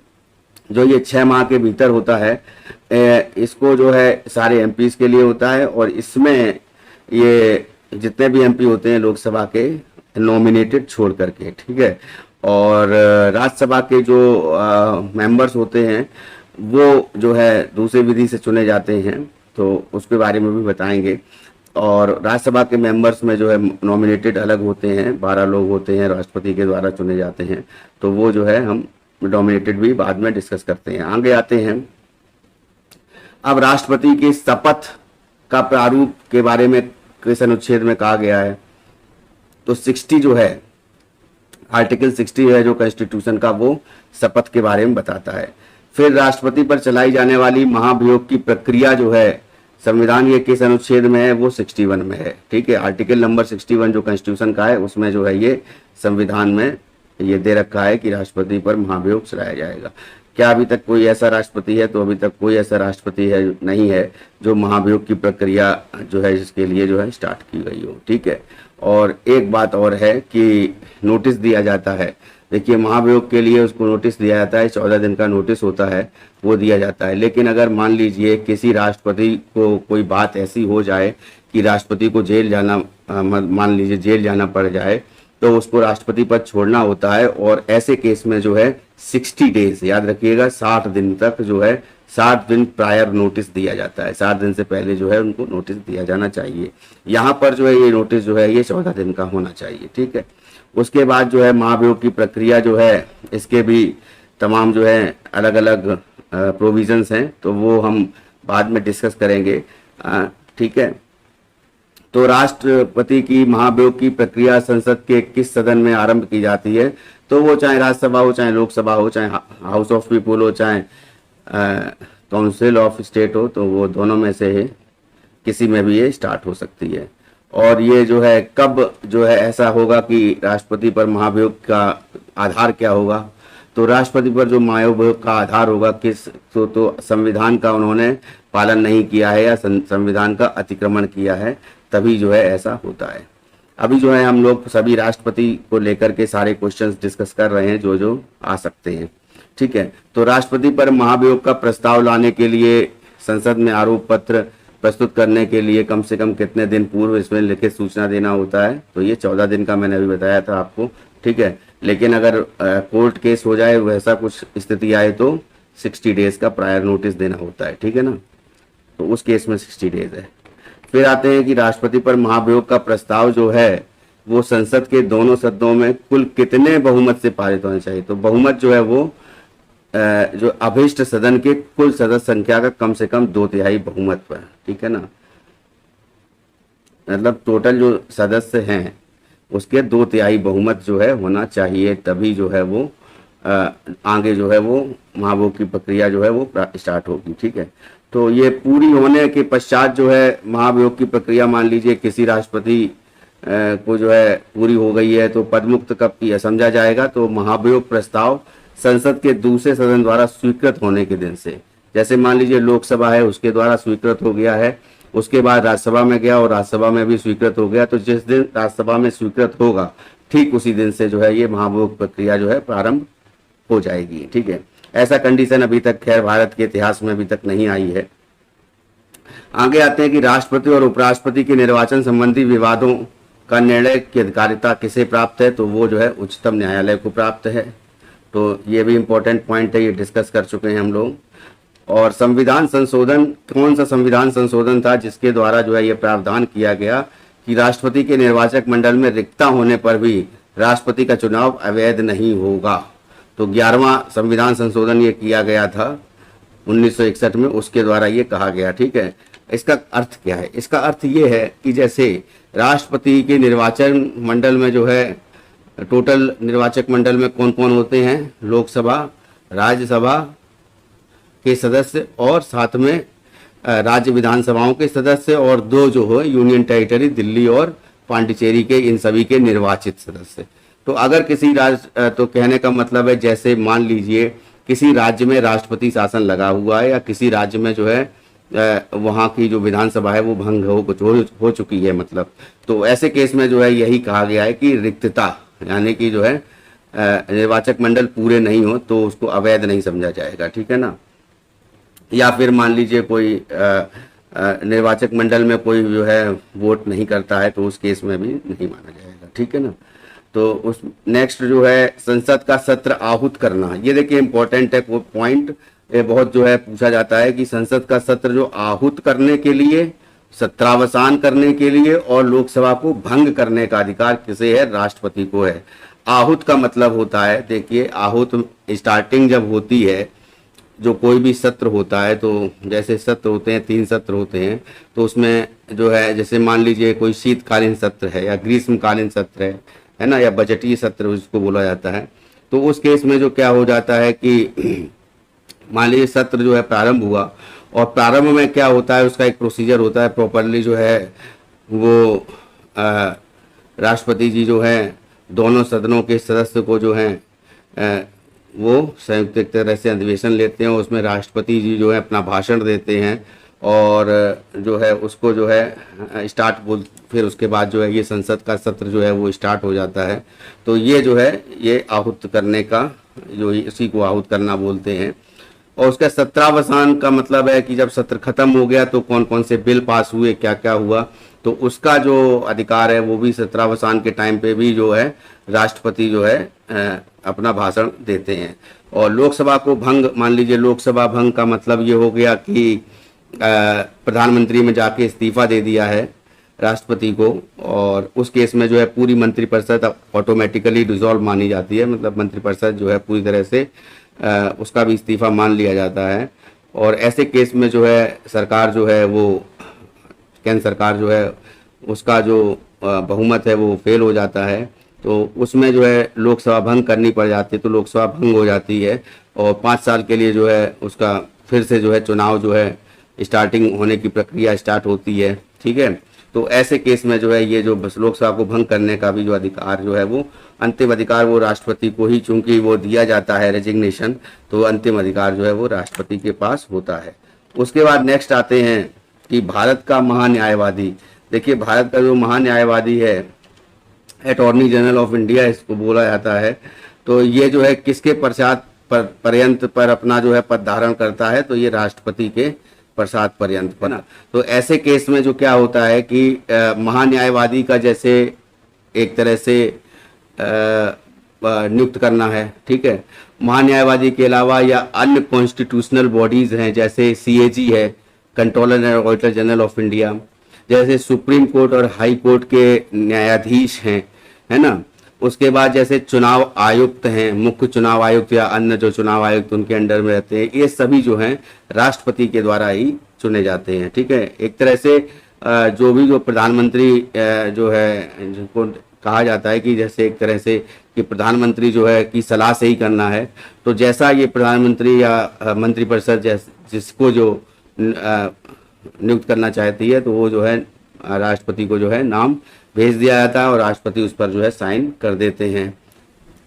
जो ये 6 माह के भीतर होता है, इसको जो है सारे एमपीज के लिए होता है, और इसमें ये जितने भी एमपी होते हैं लोकसभा के नॉमिनेटेड छोड़ करके। ठीक है, और राज्यसभा के जो मेंबर्स होते हैं वो जो है दूसरी विधि से चुने जाते हैं, तो उसके बारे में भी बताएंगे। और राज्यसभा के मेंबर्स में जो है नॉमिनेटेड अलग होते हैं, 12 लोग होते हैं, राष्ट्रपति के द्वारा चुने जाते हैं, तो वो जो है हम नॉमिनेटेड भी बाद में डिस्कस करते हैं। आगे आते हैं, अब राष्ट्रपति की शपथ का प्रारूप के बारे में किस अनुच्छेद में कहा गया है? तो 60 जो है, आर्टिकल 60 है जो कॉन्स्टिट्यूशन का, वो शपथ के बारे में बताता है। फिर राष्ट्रपति पर चलाई जाने वाली महाभियोग की प्रक्रिया जो है संविधान के किस अनुच्छेद में है? वो 61 में है। ठीक है, आर्टिकल नंबर 61 जो कॉन्स्टिट्यूशन का है उसमें जो है ये संविधान में ये दे रखा है कि राष्ट्रपति पर महाभियोग चलाया जाएगा। क्या अभी तक कोई ऐसा राष्ट्रपति है? तो अभी तक कोई ऐसा राष्ट्रपति है नहीं है जो महाभियोग की प्रक्रिया जो है जिसके लिए जो है स्टार्ट की गई हो। ठीक है, और एक बात और है कि नोटिस दिया जाता है। देखिए, महाभियोग के लिए उसको नोटिस दिया जाता है, 14 दिन का नोटिस होता है, वो दिया जाता है। लेकिन अगर मान लीजिए किसी राष्ट्रपति को कोई बात ऐसी हो जाए कि राष्ट्रपति को जेल जाना, मान लीजिए जेल जाना पड़ जाए, तो उसको राष्ट्रपति पद छोड़ना होता है, और ऐसे केस में जो है 60 डेज, याद रखिएगा 60 दिन तक जो है 60 दिन प्रायर नोटिस दिया जाता है। 60 दिन से पहले जो है उनको नोटिस दिया जाना चाहिए। यहाँ पर जो है ये नोटिस जो है ये 14 दिन का होना चाहिए। ठीक है, उसके बाद जो है महाभियोग की प्रक्रिया जो है इसके भी तमाम जो है अलग अलग प्रोविजंस हैं, तो वो हम बाद में डिस्कस करेंगे। ठीक है, तो राष्ट्रपति की महाभियोग की प्रक्रिया संसद के किस सदन में आरंभ की जाती है? तो वो चाहे राज्यसभा हो, चाहे लोकसभा हो, चाहे हाउस ऑफ पीपुल हो, चाहे काउंसिल ऑफ स्टेट हो, तो वो दोनों में से है, किसी में भी ये स्टार्ट हो सकती है। और ये जो है कब जो है ऐसा होगा कि राष्ट्रपति पर महाभियोग का आधार क्या होगा? तो राष्ट्रपति पर जो महाभियोग का आधार होगा किस, तो संविधान का उन्होंने पालन नहीं किया है या संविधान का अतिक्रमण किया है, तभी जो है ऐसा होता है। अभी जो है हम लोग सभी राष्ट्रपति को लेकर के सारे क्वेश्चंस डिस्कस कर रहे हैं जो जो आ सकते हैं। ठीक है, तो राष्ट्रपति पर महाभियोग का प्रस्ताव लाने के लिए संसद में आरोप पत्र प्रस्तुत करने के लिए कम से कम कितने दिन पूर्व इसमें लिखित सूचना देना होता है? तो ये 14 दिन का मैंने अभी बताया था आपको। ठीक है, लेकिन अगर कोर्ट केस हो जाए, वैसा कुछ स्थिति आए, तो 60 डेज का प्रायर नोटिस देना होता है। ठीक है ना, तो उस केस में 60 डेज है। फिर आते हैं कि राष्ट्रपति पर महाभियोग का प्रस्ताव जो है वो संसद के दोनों सदनों में कुल कितने बहुमत से पारित होने चाहिए? तो बहुमत जो है वो जो अभिष्ट सदन के कुल सदस्य संख्या का कम से कम 2/3 बहुमत पर, ठीक है ना, मतलब टोटल जो सदस्य हैं उसके 2/3 बहुमत जो है होना चाहिए, तभी जो है वो आगे जो है वो महाभियोग की प्रक्रिया जो है वो स्टार्ट होगी, ठीक है। तो ये पूरी होने के पश्चात जो है महाभियोग की प्रक्रिया, मान लीजिए किसी राष्ट्रपति को जो है पूरी हो गई है तो पदमुक्त कब किया समझा जाएगा, तो महाभियोग प्रस्ताव संसद के दूसरे सदन द्वारा स्वीकृत होने के दिन से। जैसे मान लीजिए लोकसभा है उसके द्वारा स्वीकृत हो गया है, उसके बाद राज्यसभा में गया और राज्यसभा में भी स्वीकृत हो गया, तो जिस दिन राज्यसभा में स्वीकृत होगा ठीक उसी दिन से जो है ये महाभियोग प्रक्रिया जो है प्रारंभ हो जाएगी, ठीक है। ऐसा कंडीशन अभी तक खैर भारत के इतिहास में अभी तक नहीं आई है। आगे आते हैं कि राष्ट्रपति और उपराष्ट्रपति के निर्वाचन संबंधी विवादों का निर्णय की अधिकारिता किसे प्राप्त है, तो वो जो है उच्चतम न्यायालय को प्राप्त है। तो ये भी इंपॉर्टेंट पॉइंट है, ये डिस्कस कर चुके हैं हम लोग। और संविधान संशोधन, कौन सा संविधान संशोधन था जिसके द्वारा जो है ये प्रावधान किया गया कि राष्ट्रपति के निर्वाचक मंडल में रिक्तता होने पर भी राष्ट्रपति का चुनाव अवैध नहीं होगा। तो 11वां संविधान संशोधन ये किया गया था 1961 में, उसके द्वारा ये कहा गया, ठीक है। इसका अर्थ क्या है? इसका अर्थ ये है कि जैसे राष्ट्रपति के निर्वाचन मंडल में जो है टोटल निर्वाचक मंडल में कौन कौन होते हैं, लोकसभा, राज्यसभा के सदस्य और साथ में राज्य विधानसभाओं के सदस्य और 2 जो हो यूनियन टेरिटरी दिल्ली और पांडिचेरी के, इन सभी के निर्वाचित सदस्य। तो अगर किसी राज्य, तो कहने का मतलब है जैसे मान लीजिए किसी राज्य में राष्ट्रपति शासन लगा हुआ है या किसी राज्य में जो है वहाँ की जो विधानसभा है वो भंग हो चुकी है, मतलब तो ऐसे केस में जो है यही कहा गया है कि रिक्तता यानी कि जो है निर्वाचक मंडल पूरे नहीं हो तो उसको अवैध नहीं समझा जाएगा, ठीक है ना। या फिर मान लीजिए कोई निर्वाचक मंडल में कोई जो है वोट नहीं करता है तो उस केस में भी नहीं माना जाएगा, ठीक है ना। तो उस नेक्स्ट जो है संसद का सत्र आहूत करना, ये देखिए इंपॉर्टेंट है पॉइंट, ये बहुत जो है पूछा जाता है कि संसद का सत्र जो आहूत करने के लिए, सत्रावसान करने के लिए और लोकसभा को भंग करने का अधिकार किसे है? राष्ट्रपति को है। आहूत का मतलब होता है, देखिए आहूत स्टार्टिंग जब होती है, जो कोई भी सत्र होता है, तो जैसे सत्र होते हैं 3 सत्र होते हैं, तो उसमें जो है जैसे मान लीजिए कोई शीतकालीन सत्र है या ग्रीष्मकालीन सत्र है ना, या बजटीय सत्र उसको बोला जाता है। तो उस केस में जो क्या हो जाता है कि मान लीजिए सत्र जो है प्रारंभ हुआ और प्रारंभ में क्या होता है, उसका एक प्रोसीजर होता है, प्रॉपरली जो है वो राष्ट्रपति जी जो है दोनों सदनों के सदस्य को जो है वो संयुक्त एक तरह से अधिवेशन लेते हैं, उसमें राष्ट्रपति जी जो है अपना भाषण देते हैं और जो है उसको जो है फिर उसके बाद जो है ये संसद का सत्र जो है वो स्टार्ट हो जाता है। तो ये जो है ये आहूत करने का, जो इसी को आहूत करना बोलते हैं। और उसका सत्रावसान का मतलब है कि जब सत्र खत्म हो गया तो कौन कौन से बिल पास हुए, क्या क्या हुआ, तो उसका जो अधिकार है वो भी सत्रावसान के टाइम पे भी जो है राष्ट्रपति जो है अपना भाषण देते हैं। और लोकसभा को भंग, मान लीजिए लोकसभा भंग का मतलब ये हो गया कि प्रधानमंत्री में जाके इस्तीफा दे दिया है राष्ट्रपति को, और उस केस में जो है पूरी मंत्रिपरिषद ऑटोमेटिकली डिसॉल्व मानी जाती है, मतलब मंत्रिपरिषद जो है पूरी तरह से उसका भी इस्तीफा मान लिया जाता है। और ऐसे केस में जो है सरकार जो है वो केंद्र सरकार जो है उसका जो बहुमत है वो फेल हो जाता है, तो उसमें जो है लोकसभा भंग करनी पड़ जाती है, तो लोकसभा भंग हो जाती है और 5 साल के लिए जो है उसका फिर से जो है चुनाव जो है स्टार्टिंग होने की प्रक्रिया स्टार्ट होती है, ठीक है। तो ऐसे केस में जो है ये जो बस लोकसभा को भंग करने का भी जो अधिकार जो है वो अंतिम अधिकार वो राष्ट्रपति को ही, चूंकि वो दिया जाता है रेजिग्नेशन, तो अंतिम अधिकार जो है वो राष्ट्रपति के पास होता है। उसके बाद नेक्स्ट आते हैं कि भारत का महान्यायवादी। देखिए भारत का जो महान्यायवादी है, अटॉर्नी जनरल ऑफ इंडिया इसको बोला जाता है, तो ये जो है किसके पश्चात पर्यंत पर अपना जो है पद धारण करता है, तो ये राष्ट्रपति के पश्चात पर्यंत पर ना। तो ऐसे केस में जो क्या होता है कि महान्यायवादी का जैसे एक तरह से नियुक्त करना है, ठीक है। महान्यायवादी के अलावा या अन्य कॉन्स्टिट्यूशनल बॉडीज हैं, जैसे CAG है, controller and auditor general of India, जैसे सुप्रीम कोर्ट और हाई कोर्ट के न्यायाधीश हैं, है ना, उसके बाद जैसे चुनाव आयुक्त हैं, मुख्य चुनाव आयुक्त या अन्य जो चुनाव आयुक्त उनके अंडर में रहते हैं, ये सभी जो हैं राष्ट्रपति के द्वारा ही चुने जाते हैं। ठीक है, एक तरह से जो प्रधानमंत्री जो है जिनको कहा जाता है कि जैसे एक तरह से कि प्रधानमंत्री जो है की सलाह से ही करना है, तो जैसा ये प्रधानमंत्री या मंत्रिपरिषद जिसको जो नियुक्त करना चाहती है, तो वो जो है राष्ट्रपति को जो है नाम भेज दिया जाता है और राष्ट्रपति उस पर जो है साइन कर देते हैं।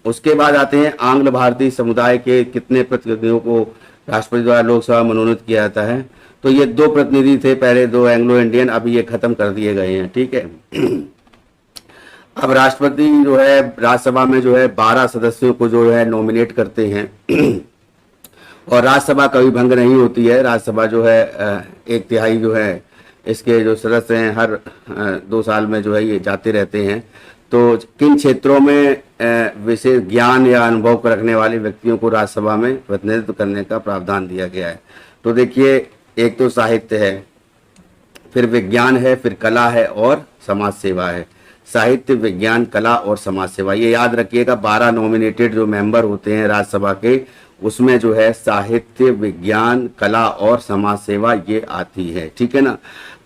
उसके बाद आते हैं आंग्ल भारतीय समुदाय के कितने प्रतिनिधियों को राष्ट्रपति द्वारा लोकसभा मनोनीत किया जाता है। तो ये 2 प्रतिनिधि थे, पहले 2 एंग्लो इंडियन, अभी ये खत्म कर दिए गए हैं। ठीक है, अब राष्ट्रपति जो है राज्यसभा में जो है 12 सदस्यों को जो है नॉमिनेट करते हैं और राज्यसभा कभी भंग नहीं होती है। राज्यसभा जो है 1/3 जो है इसके जो सदस्य हैं हर 2 साल में जो है ये जाते रहते हैं। तो किन क्षेत्रों में विशेष ज्ञान या अनुभव को रखने वाले व्यक्तियों को राज्यसभा में प्रतिनिधित्व करने का प्रावधान दिया गया है। तो देखिए, एक तो साहित्य है, फिर विज्ञान है, फिर कला है और समाज सेवा है। साहित्य, विज्ञान, कला और समाज सेवा, ये याद रखिएगा। 12 नॉमिनेटेड जो मेंबर होते हैं राज्यसभा के, उसमें जो है साहित्य, विज्ञान, कला और समाज सेवा ये आती है। ठीक है ना।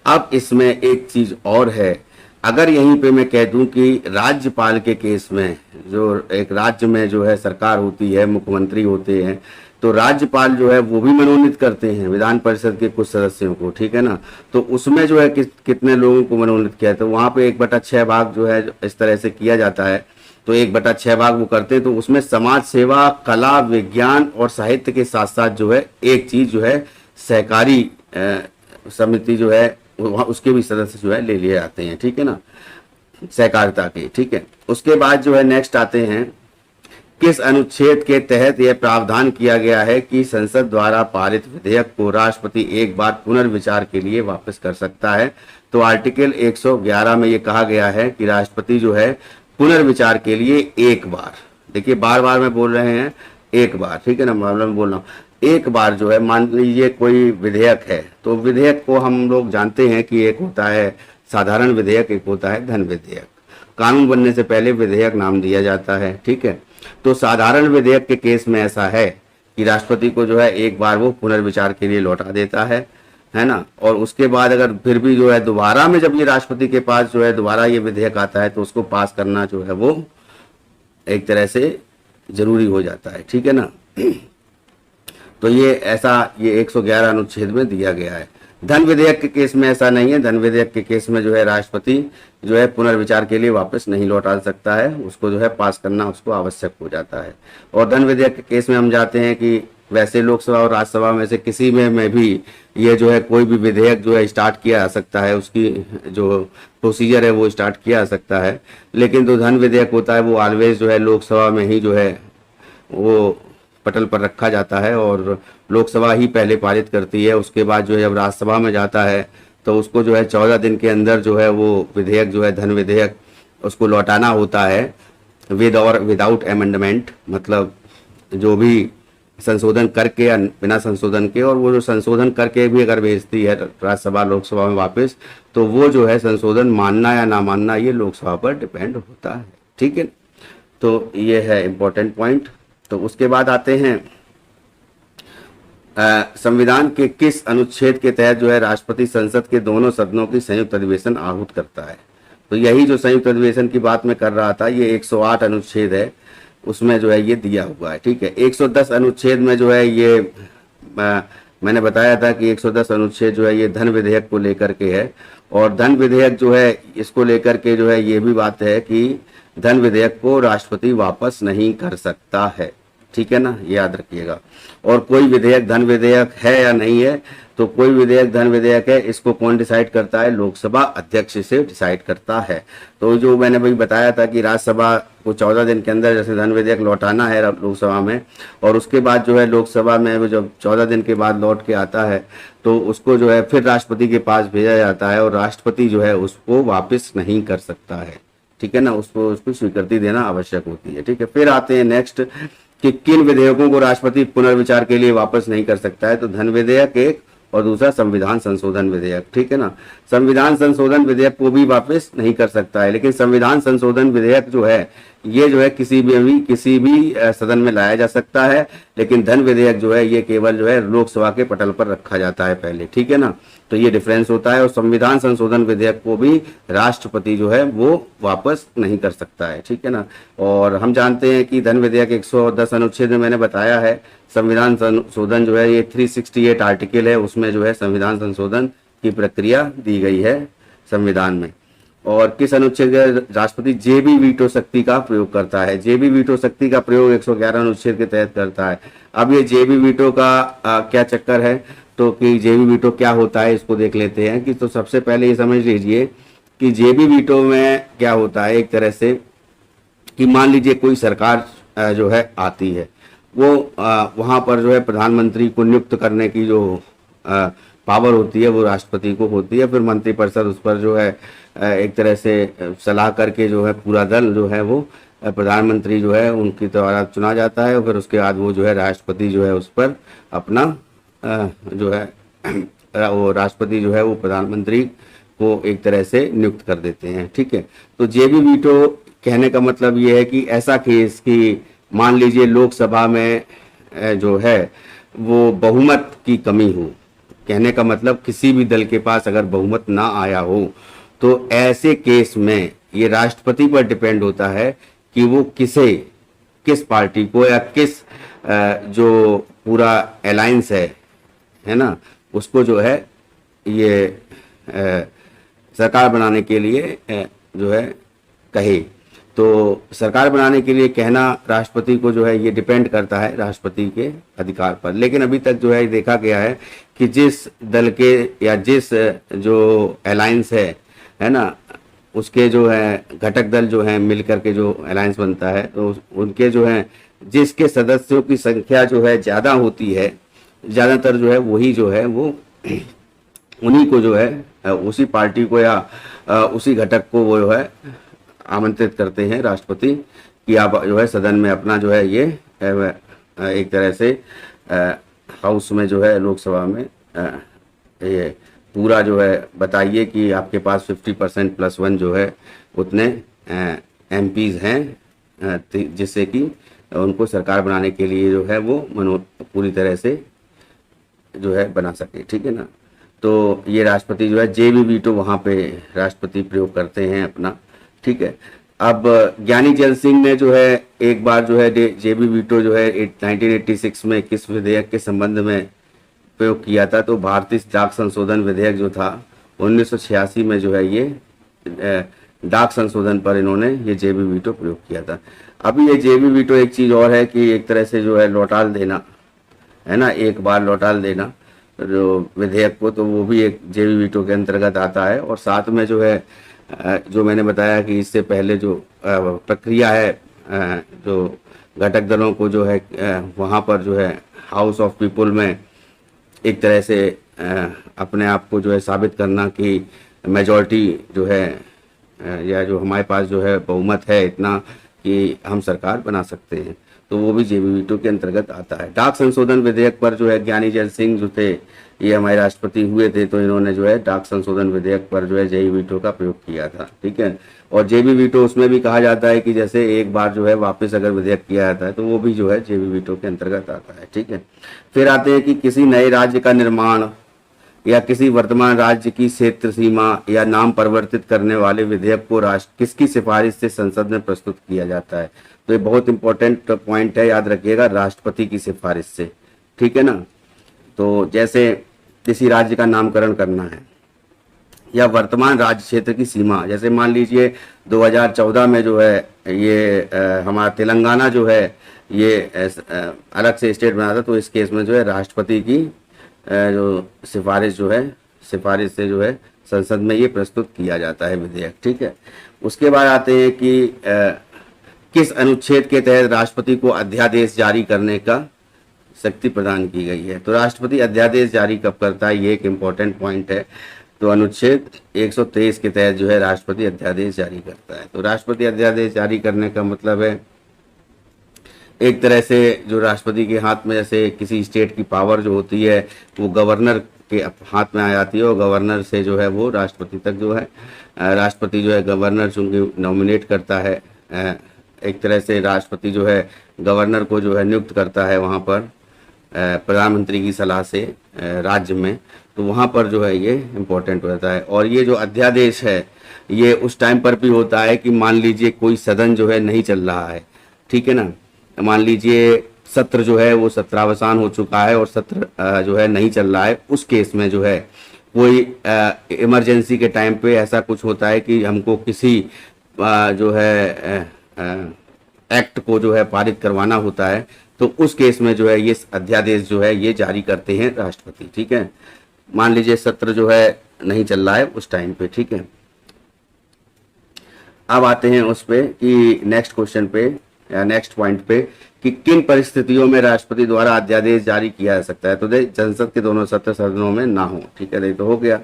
अब इसमें एक चीज और है, अगर यहीं पे मैं कह दूं कि राज्यपाल के केस में, जो एक राज्य में जो है सरकार होती है, मुख्यमंत्री होते हैं, तो राज्यपाल जो है वो भी मनोनीत करते हैं विधान परिषद के कुछ सदस्यों को। ठीक है ना। तो उसमें जो है कितने लोगों को मनोनीत किया है, तो वहां पे 1/6 भाग जो है इस तरह से किया जाता है। तो 1/6 भाग वो करते हैं। तो उसमें समाज सेवा, कला, विज्ञान और साहित्य के साथ साथ जो है एक चीज जो है सहकारी समिति जो है उसके भी सदस्य जो है ले लिए जाते हैं। ठीक है ना, सहकारिता के। ठीक है, उसके बाद जो है नेक्स्ट आते हैं, किस अनुच्छेद के तहत यह प्रावधान किया गया है कि संसद द्वारा पारित विधेयक को राष्ट्रपति एक बार पुनर्विचार के लिए वापस कर सकता है। तो आर्टिकल 111 में ये कहा गया है कि राष्ट्रपति जो है पुनर्विचार के लिए एक बार, देखिए बार बार मैं बोल रहे हैं एक बार, ठीक है ना, मैं बोल रहा हूँ एक बार जो है, मान लीजिए कोई विधेयक है, तो विधेयक को हम लोग जानते हैं कि एक होता है साधारण विधेयक, एक होता है धन विधेयक। कानून बनने से पहले विधेयक नाम दिया जाता है। ठीक है, तो साधारण विधेयक के केस में ऐसा है कि राष्ट्रपति को जो है एक बार वो पुनर्विचार के लिए लौटा देता है ना। और उसके बाद अगर फिर भी जो है दोबारा में जब ये राष्ट्रपति के पास जो है दोबारा ये विधेयक आता है, तो उसको पास करना जो है वो एक तरह से जरूरी हो जाता है। ठीक है ना। तो ये ऐसा ये 111 अनुच्छेद में दिया गया है। धन विधेयक के केस में ऐसा नहीं है। धन विधेयक के केस में जो है राष्ट्रपति जो है पुनर्विचार के लिए वापस नहीं लौटा सकता है, उसको जो है पास करना उसको आवश्यक हो जाता है। और धन विधेयक के केस में हम जाते हैं कि वैसे लोकसभा और राज्यसभा में से किसी में भी ये जो है कोई भी विधेयक जो है स्टार्ट किया जा सकता है, उसकी जो प्रोसीजर है वो स्टार्ट किया जा सकता है। लेकिन जो धन विधेयक होता है वो ऑलवेज जो है लोकसभा में ही जो है वो पटल पर रखा जाता है और लोकसभा ही पहले पारित करती है। उसके बाद जो है जब राज्यसभा में जाता है तो उसको जो है 14 दिन के अंदर जो है वो विधेयक जो है धन विधेयक उसको लौटाना होता है विद और विदाउट अमेंडमेंट, मतलब जो भी संशोधन करके या बिना संशोधन के। और वो जो संशोधन करके भी अगर भेजती है राज्यसभा लोकसभा में वापस, तो वो जो है संशोधन मानना या ना मानना ये लोकसभा पर डिपेंड होता है। ठीक है, तो ये है इम्पोर्टेंट पॉइंट। तो उसके बाद आते हैं संविधान के किस अनुच्छेद के तहत जो है राष्ट्रपति संसद के दोनों सदनों की संयुक्त अधिवेशन आहूत करता है। तो यही जो संयुक्त अधिवेशन की बात मैं कर रहा था, ये 108 अनुच्छेद है, उसमें जो है ये दिया हुआ है। ठीक है, 110 अनुच्छेद में जो है ये मैंने बताया था कि 110 अनुच्छेद जो है ये धन विधेयक को लेकर के है। और धन विधेयक जो है इसको लेकर के जो है ये भी बात है कि धन विधेयक को राष्ट्रपति वापस नहीं कर सकता है। ठीक है ना, याद रखिएगा। और कोई विधेयक धन विधेयक है या नहीं है, तो कोई विधेयक धन विधेयक है इसको कौन डिसाइड करता है, लोकसभा अध्यक्ष से डिसाइड करता है। तो जो मैंने भाई बताया था कि राज्यसभा को 14 दिन के अंदर जैसे धन विधेयक लौटाना है लोकसभा में, और उसके बाद जो है लोकसभा में जब 14 दिन के बाद लौट के आता है तो उसको जो है फिर राष्ट्रपति के पास भेजा जाता है और राष्ट्रपति जो है उसको वापस नहीं कर सकता है। ठीक है ना, उसको स्वीकृति देना आवश्यक होती है। ठीक है, फिर आते हैं नेक्स्ट कि किन विधेयकों को राष्ट्रपति पुनर्विचार के लिए वापस नहीं कर सकता है। तो धन विधेयक एक, और दूसरा संविधान संशोधन विधेयक, ठीक है ना। संविधान संशोधन विधेयक को भी वापस नहीं कर सकता है, लेकिन संविधान संशोधन विधेयक जो है ये जो है किसी भी सदन में लाया जा सकता है, लेकिन धन विधेयक जो है ये केवल जो है लोकसभा के पटल पर रखा जाता है पहले, ठीक है ना। तो ये डिफरेंस होता है, और संविधान संशोधन विधेयक को भी राष्ट्रपति जो है वो वापस नहीं कर सकता है, ठीक है ना। और हम जानते हैं कि धन विधेयक 110 अनुच्छेद में मैंने बताया है, संविधान संशोधन जो है ये 368 आर्टिकल है, उसमें जो है संविधान संशोधन की प्रक्रिया दी गई है संविधान में। और किस अनुच्छेद के राष्ट्रपति जेबी वीटो शक्ति का प्रयोग करता है? जेबी वीटो शक्ति का प्रयोग 111 अनुच्छेद के तहत करता है। अब ये जेबी वीटो का क्या चक्कर है, तो कि जेबी वीटो क्या होता है इसको देख लेते हैं। कि तो सबसे पहले ये समझ लीजिए कि जेबी वीटो में क्या होता है, एक तरह से कि मान लीजिए कोई सरकार जो है आती है, वो वहाँ पर जो है प्रधानमंत्री को नियुक्त करने की जो पावर होती है वो राष्ट्रपति को होती है। फिर मंत्रिपरिषद उस पर जो है एक तरह से सलाह करके जो है पूरा दल जो है वो प्रधानमंत्री जो है उनकी द्वारा चुना जाता है, और फिर उसके बाद वो जो है राष्ट्रपति जो है उस पर अपना जो है वो राष्ट्रपति जो है वो प्रधानमंत्री को एक तरह से नियुक्त कर देते हैं, ठीक है। तो जेबी वीटो कहने का मतलब ये है कि ऐसा केस कि मान लीजिए लोकसभा में जो है वो बहुमत की कमी हो, कहने का मतलब किसी भी दल के पास अगर बहुमत ना आया हो, तो ऐसे केस में ये राष्ट्रपति पर डिपेंड होता है कि वो किस पार्टी को या किस जो पूरा अलायंस है ना, उसको जो है ये सरकार बनाने के लिए जो है कहे। तो सरकार बनाने के लिए कहना राष्ट्रपति को जो है ये डिपेंड करता है राष्ट्रपति के अधिकार पर। लेकिन अभी तक जो है देखा गया है कि जिस दल के या जिस जो अलायंस है ना, उसके जो है घटक दल जो है मिलकर के जो अलायंस बनता है, तो उनके जो है जिसके सदस्यों की संख्या जो है ज़्यादा होती है, ज़्यादातर जो है वही जो है वो उन्हीं को जो है उसी पार्टी को या उसी घटक को वो जो है आमंत्रित करते हैं राष्ट्रपति कि आप जो है सदन में अपना जो है ये एक तरह से हाउस में जो है लोकसभा में ये पूरा जो है बताइए कि आपके पास 50% + 1 जो है उतने MPs हैं, जिससे कि उनको सरकार बनाने के लिए जो है वो पूरी तरह से जो है बना सके, ठीक है ना। तो ये राष्ट्रपति जो है जेबी वीटो वहाँ पे राष्ट्रपति प्रयोग करते हैं अपना, ठीक है। अब ज्ञानी जैल सिंह ने जो है एक बार जो है जेबी वीटो जो है 1986 में किस विधेयक के संबंध में प्रयोग किया था, तो भारतीय डाक संशोधन विधेयक जो था 1986 में जो है ये डाक संशोधन पर इन्होंने ये जेबी वीटो प्रयोग किया था। अभी ये जेबी वीटो एक चीज़ और है कि एक तरह से जो है लौटाल देना है ना, एक बार लौटाल देना जो विधेयक को, तो वो भी एक जेबी वीटो के अंतर्गत आता है। और साथ में जो है जो मैंने बताया कि इससे पहले जो प्रक्रिया है जो घटक दलों को जो है वहाँ पर जो है हाउस ऑफ पीपल में एक तरह से अपने आप को जो है साबित करना कि मेजॉरिटी जो है या जो हमारे पास जो है बहुमत है इतना कि हम सरकार बना सकते हैं, तो वो भी जेबी वीटो के अंतर्गत आता है। डाक संशोधन विधेयक पर जो है ज्ञानी जैल सिंह जो थे ये हमारे राष्ट्रपति हुए थे, तो इन्होंने जो है डाक संशोधन विधेयक पर जो है जेबी वीटो का प्रयोग किया था, ठीक है। और जेबी वीटो उसमें भी कहा जाता है कि जैसे एक बार जो है वापस अगर विधेयक किया जाता है तो वो भी जो है जेबी वीटो के अंतर्गत आता है, ठीक है। फिर आते हैं कि किसी नए राज्य का निर्माण या किसी वर्तमान राज्य की क्षेत्र सीमा या नाम परिवर्तित करने वाले विधेयक को राष्ट्र किसकी सिफारिश से संसद में प्रस्तुत किया जाता है। तो ये बहुत इंपॉर्टेंट पॉइंट है, याद रखिएगा, राष्ट्रपति की सिफारिश से, ठीक है ना। तो जैसे किसी राज्य का नामकरण करना है या वर्तमान राज्य क्षेत्र की सीमा, जैसे मान लीजिए 2014 में जो है ये हमारा तेलंगाना जो है ये अलग से स्टेट बना था, तो इस केस में जो है राष्ट्रपति की जो सिफारिश सिफारिश से जो है संसद में ये प्रस्तुत किया जाता है विधेयक, ठीक है। उसके बाद आते हैं कि किस अनुच्छेद के तहत राष्ट्रपति को अध्यादेश जारी करने का शक्ति प्रदान की गई है। तो राष्ट्रपति अध्यादेश जारी कब करता है, ये एक इम्पॉर्टेंट पॉइंट है। तो अनुच्छेद 123 के तहत जो है राष्ट्रपति अध्यादेश जारी करता है। तो राष्ट्रपति अध्यादेश जारी करने का मतलब है एक तरह से जो राष्ट्रपति के हाथ में जैसे किसी स्टेट की पावर जो होती है वो गवर्नर के हाथ में आ जाती है और गवर्नर से जो है वो राष्ट्रपति तक जो है राष्ट्रपति जो है गवर्नर चूंकि नॉमिनेट करता है, एक तरह से राष्ट्रपति जो है गवर्नर को जो है नियुक्त करता है वहाँ पर प्रधानमंत्री की सलाह से राज्य में, तो वहाँ पर जो है ये इम्पोर्टेंट होता है। और ये जो अध्यादेश है ये उस टाइम पर भी होता है कि मान लीजिए कोई सदन जो है नहीं चल रहा है, ठीक है ना, मान लीजिए सत्र जो है वो सत्रावसान हो चुका है और सत्र जो है नहीं चल रहा है, उस केस में जो है कोई इमरजेंसी के टाइम पे ऐसा कुछ होता है कि हमको किसी जो है एक्ट को जो है पारित करवाना होता है, तो उस केस में जो है ये अध्यादेश जो है ये जारी करते हैं राष्ट्रपति, ठीक है। मान लीजिए सत्र जो है नहीं चल रहा है उस टाइम पे, ठीक है। अब आते हैं उस पे कि नेक्स्ट क्वेश्चन पे या नेक्स्ट पॉइंट पे कि किन परिस्थितियों में राष्ट्रपति द्वारा अध्यादेश जारी किया जा सकता है। तो देख संसद के दोनों सत्र सदनों में ना हो, ठीक है, तो हो गया।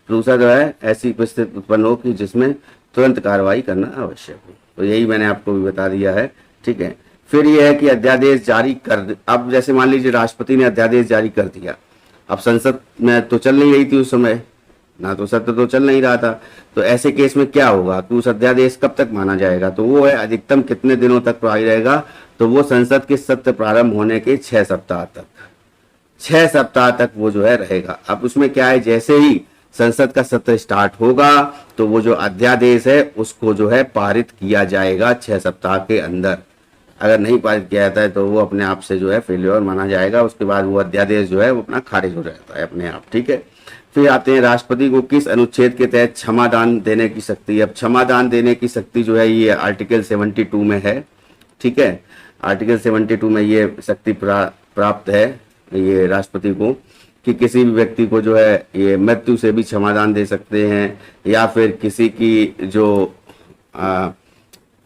दूसरा जो है ऐसी परिस्थिति उत्पन्न हो कि जिसमें तुरंत कार्रवाई करना आवश्यक हो, तो यही मैंने आपको भी बता दिया है, ठीक है। फिर यह है कि अध्यादेश जारी कर, अब जैसे मान लीजिए राष्ट्रपति ने अध्यादेश जारी कर दिया, अब संसद में तो चल नहीं रही थी उस समय ना, तो सत्र तो चल नहीं रहा था, तो ऐसे केस में क्या होगा कि उस अध्यादेश कब तक माना जाएगा, तो वो है अधिकतम कितने दिनों तक प्रभावी रहेगा, तो वो संसद के सत्र प्रारंभ होने के 6 सप्ताह तक, 6 सप्ताह तक वो जो है रहेगा। अब उसमें क्या है, जैसे ही संसद का सत्र स्टार्ट होगा तो वो जो अध्यादेश है उसको जो है पारित किया जाएगा 6 सप्ताह के अंदर। अगर नहीं पारित किया जाता है तो वो अपने आप से जो है फेल्योर माना जाएगा, उसके बाद वो अध्यादेश जो है वो अपना खारिज हो जाता है अपने आप, ठीक है। फिर आते हैं राष्ट्रपति को किस अनुच्छेद के तहत क्षमादान देने की शक्ति। अब क्षमादान देने की शक्ति जो है ये आर्टिकल 72 में है, ठीक है। आर्टिकल 72 में ये शक्ति प्राप्त है ये राष्ट्रपति को कि किसी भी व्यक्ति को जो है ये मृत्यु से भी क्षमादान दे सकते हैं, या फिर किसी की जो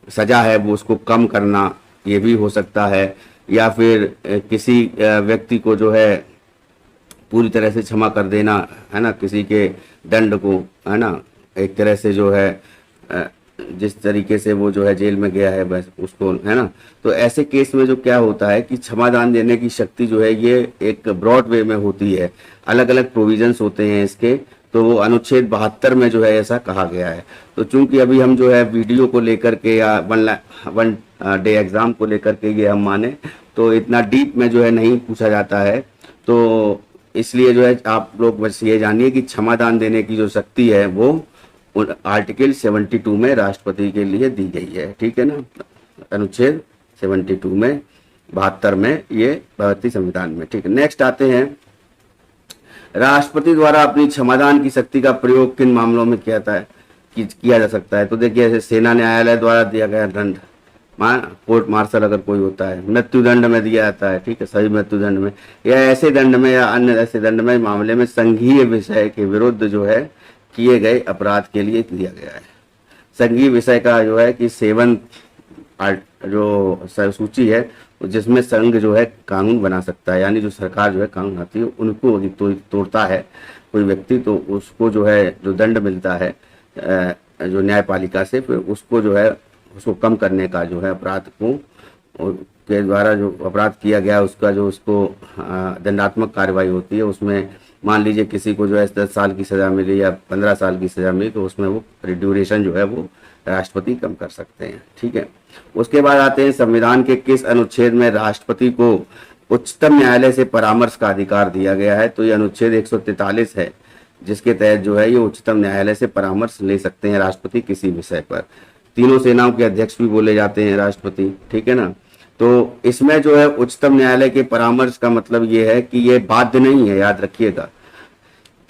सजा है वो उसको कम करना ये भी हो सकता है, या फिर किसी व्यक्ति को जो है पूरी तरह से क्षमा कर देना, है ना, किसी के दंड को, है ना, एक तरह से जो है जिस तरीके से वो जो है जेल में गया है बस उसको, है ना। तो ऐसे केस में जो क्या होता है कि क्षमादान देने की शक्ति जो है ये एक ब्रॉड वे में होती है, अलग अलग प्रोविजंस होते हैं इसके, तो वो अनुच्छेद 72 में जो है ऐसा कहा गया है। तो चूंकि अभी हम जो है वीडियो को लेकर के या वन डे एग्जाम को लेकर के ये हम माने तो इतना डीप में जो है नहीं पूछा जाता है, तो इसलिए जो है आप लोग बस ये जानिए कि क्षमादान देने की जो शक्ति है वो आर्टिकल 72 में राष्ट्रपति के लिए दी गई है, ठीक है ना, अनुच्छेद 72 में 72 में ये भारतीय संविधान में, ठीक है। नेक्स्ट आते हैं राष्ट्रपति द्वारा अपनी क्षमादान की शक्ति का प्रयोग किन मामलों में किया जा सकता है। तो देखिए सेना न्यायालय द्वारा दिया गया दंड, कोर्ट मार्शल अगर कोई होता है, मृत्यु दंड में दिया जाता है, ठीक है, सही मृत्यु दंड में, या ऐसे दंड में या अन्य ऐसे दंड में मामले में संघीय विषय के विरुद्ध जो है किए गए अपराध के लिए दिया गया है। संघीय विषय का जो है कि 7 जो सूची है जिसमें संघ जो है कानून बना सकता है, यानी जो सरकार जो है कानून आती है उनको तोड़ता है कोई व्यक्ति, तो उसको जो है जो दंड मिलता है जो न्यायपालिका से, फिर उसको जो है उसको कम करने का जो है अपराध को के द्वारा जो अपराध किया गया उसका जो उसको दंडात्मक कार्रवाई होती है, उसमें मान लीजिए किसी को जो है 10 साल की सजा मिली या 15 साल की सजा मिली, तो उसमें वो ड्यूरेशन जो है वो राष्ट्रपति कम कर सकते हैं, ठीक है। उसके बाद आते हैं संविधान के किस अनुच्छेद में राष्ट्रपति को उच्चतम न्यायालय से परामर्श का अधिकार दिया गया है। तो ये अनुच्छेद 143 है जिसके तहत जो है ये उच्चतम न्यायालय से परामर्श ले सकते हैं राष्ट्रपति किसी विषय पर। तीनों सेनाओं के अध्यक्ष भी बोले जाते हैं राष्ट्रपति, ठीक है ना। तो इसमें जो है उच्चतम न्यायालय के परामर्श का मतलब ये है कि ये बाध्य नहीं है, याद रखिएगा,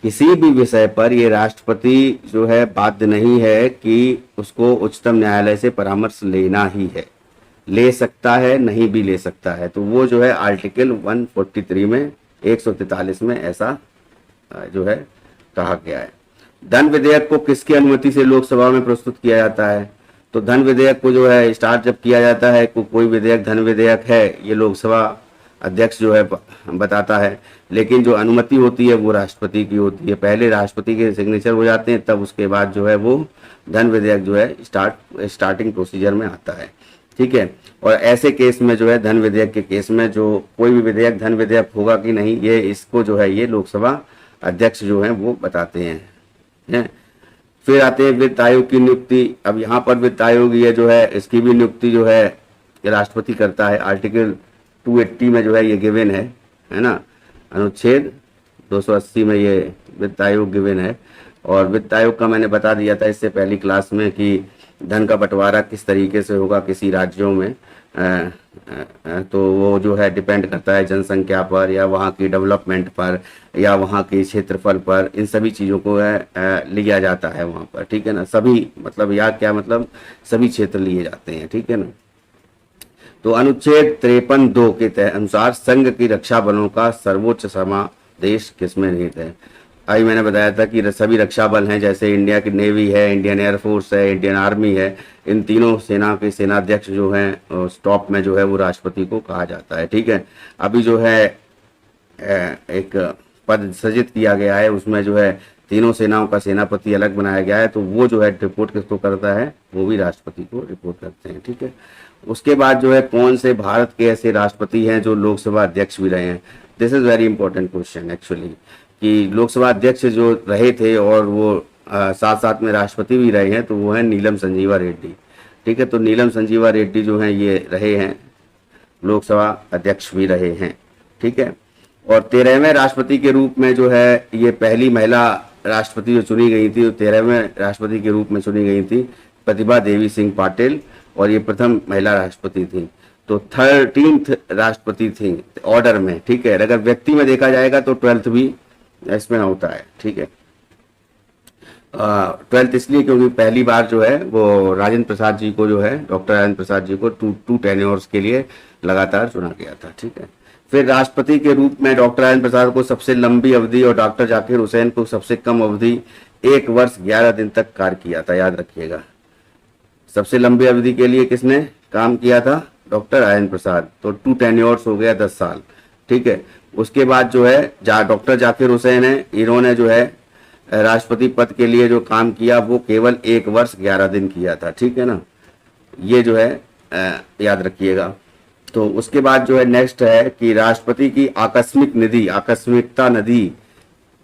किसी भी विषय पर ये राष्ट्रपति जो है बाध्य नहीं है कि उसको उच्चतम न्यायालय से परामर्श लेना ही है, ले सकता है, नहीं भी ले सकता है। तो वो जो है आर्टिकल 143 में 143 में ऐसा जो है कहा गया है। धन विधेयक को किसकी अनुमति से लोकसभा में प्रस्तुत किया जाता है। तो धन विधेयक को जो है स्टार्ट जब किया जाता है, कोई विधेयक धन विधेयक है, ये लोकसभा अध्यक्ष जो है बताता है, लेकिन जो अनुमति होती है वो राष्ट्रपति की होती है। पहले राष्ट्रपति के सिग्नेचर हो जाते हैं, तब उसके बाद जो है वो धन विधेयक जो है स्टार्टिंग प्रोसीजर में आता है, ठीक है। और ऐसे केस में जो है धन विधेयक के केस में जो कोई भी विधेयक धन विधेयक होगा कि नहीं, ये इसको जो है ये लोकसभा अध्यक्ष जो हैं वो बताते हैं। फिर आते हैं वित्त आयोग की नियुक्ति। अब यहाँ पर वित्त आयोग ये जो है इसकी भी नियुक्ति जो है ये राष्ट्रपति करता है। आर्टिकल 280 में जो है ये गिवन है ना, अनुच्छेद 280 में ये वित्त आयोग गिवन है। और वित्त आयोग का मैंने बता दिया था इससे पहली क्लास में कि धन का बंटवारा किस तरीके से होगा किसी राज्यों में। तो वो जो है डिपेंड करता है जनसंख्या पर या वहाँ की डेवलपमेंट पर या वहाँ के क्षेत्रफल पर, इन सभी चीज़ों को लिया जाता है वहाँ पर, ठीक है ना। सभी मतलब या क्या मतलब सभी क्षेत्र लिए जाते हैं, ठीक है ना। तो अनुच्छेद 53(2) के अनुसार संघ की रक्षा बलों का सर्वोच्च समादेश किसमें निहित है। अभी मैंने बताया था कि सभी रक्षा बल हैं, जैसे इंडिया की नेवी है, इंडियन एयरफोर्स है, इंडियन आर्मी है। इन तीनों सेना के सेनाध्यक्ष जो हैं टॉप में जो है वो राष्ट्रपति को कहा जाता है, ठीक है। अभी जो है एक पद सृजित किया गया है, उसमें जो है तीनों सेनाओं का सेनापति अलग बनाया गया है। तो वो जो है रिपोर्ट किसको करता है, वो भी राष्ट्रपति को रिपोर्ट करते हैं, ठीक है। उसके बाद जो है कौन से भारत के ऐसे राष्ट्रपति हैं जो लोकसभा अध्यक्ष भी रहे हैं। This is very important question actually, कि लोकसभा अध्यक्ष जो रहे थे और वो साथ साथ में राष्ट्रपति भी रहे हैं, तो वो है नीलम संजीवा रेड्डी, ठीक है। तो नीलम संजीवा रेड्डी जो हैं ये रहे हैं लोकसभा अध्यक्ष भी रहे हैं, ठीक है। और 13वें राष्ट्रपति के रूप में जो है ये पहली महिला राष्ट्रपति जो चुनी गई थी, वो 13वें राष्ट्रपति के रूप में चुनी गई थी प्रतिभा देवी सिंह पाटिल, और ये प्रथम महिला राष्ट्रपति थी। तो 13th राष्ट्रपति थी ऑर्डर में, ठीक है। अगर व्यक्ति में देखा जाएगा तो 12th भी इसमें होता है, ठीक है। 12th इसलिए क्योंकि पहली बार जो है वो राजेंद्र प्रसाद जी को जो है डॉक्टर राजेंद्र प्रसाद जी को टू टेन्योर्स के लिए लगातार चुना गया था, ठीक है। फिर राष्ट्रपति के रूप में डॉक्टर राजेंद्र प्रसाद को सबसे लंबी अवधि और डॉक्टर जाकिर हुसैन को सबसे कम अवधि 1 वर्ष 11 दिन तक कार्य किया था, याद रखिएगा। सबसे लंबी अवधि के लिए किसने काम किया था, डॉक्टर राजेंद्र प्रसाद। तो 2 टेन्योर्स हो गया 10 साल, ठीक है। उसके बाद जो है डॉक्टर जाकिर हुसैन है, इन्होंने जो है राष्ट्रपति पद के लिए जो काम किया वो केवल 1 वर्ष 11 दिन किया था, ठीक है ना। ये जो है याद रखिएगा। तो उसके बाद जो है नेक्स्ट है कि राष्ट्रपति की आकस्मिकता निधि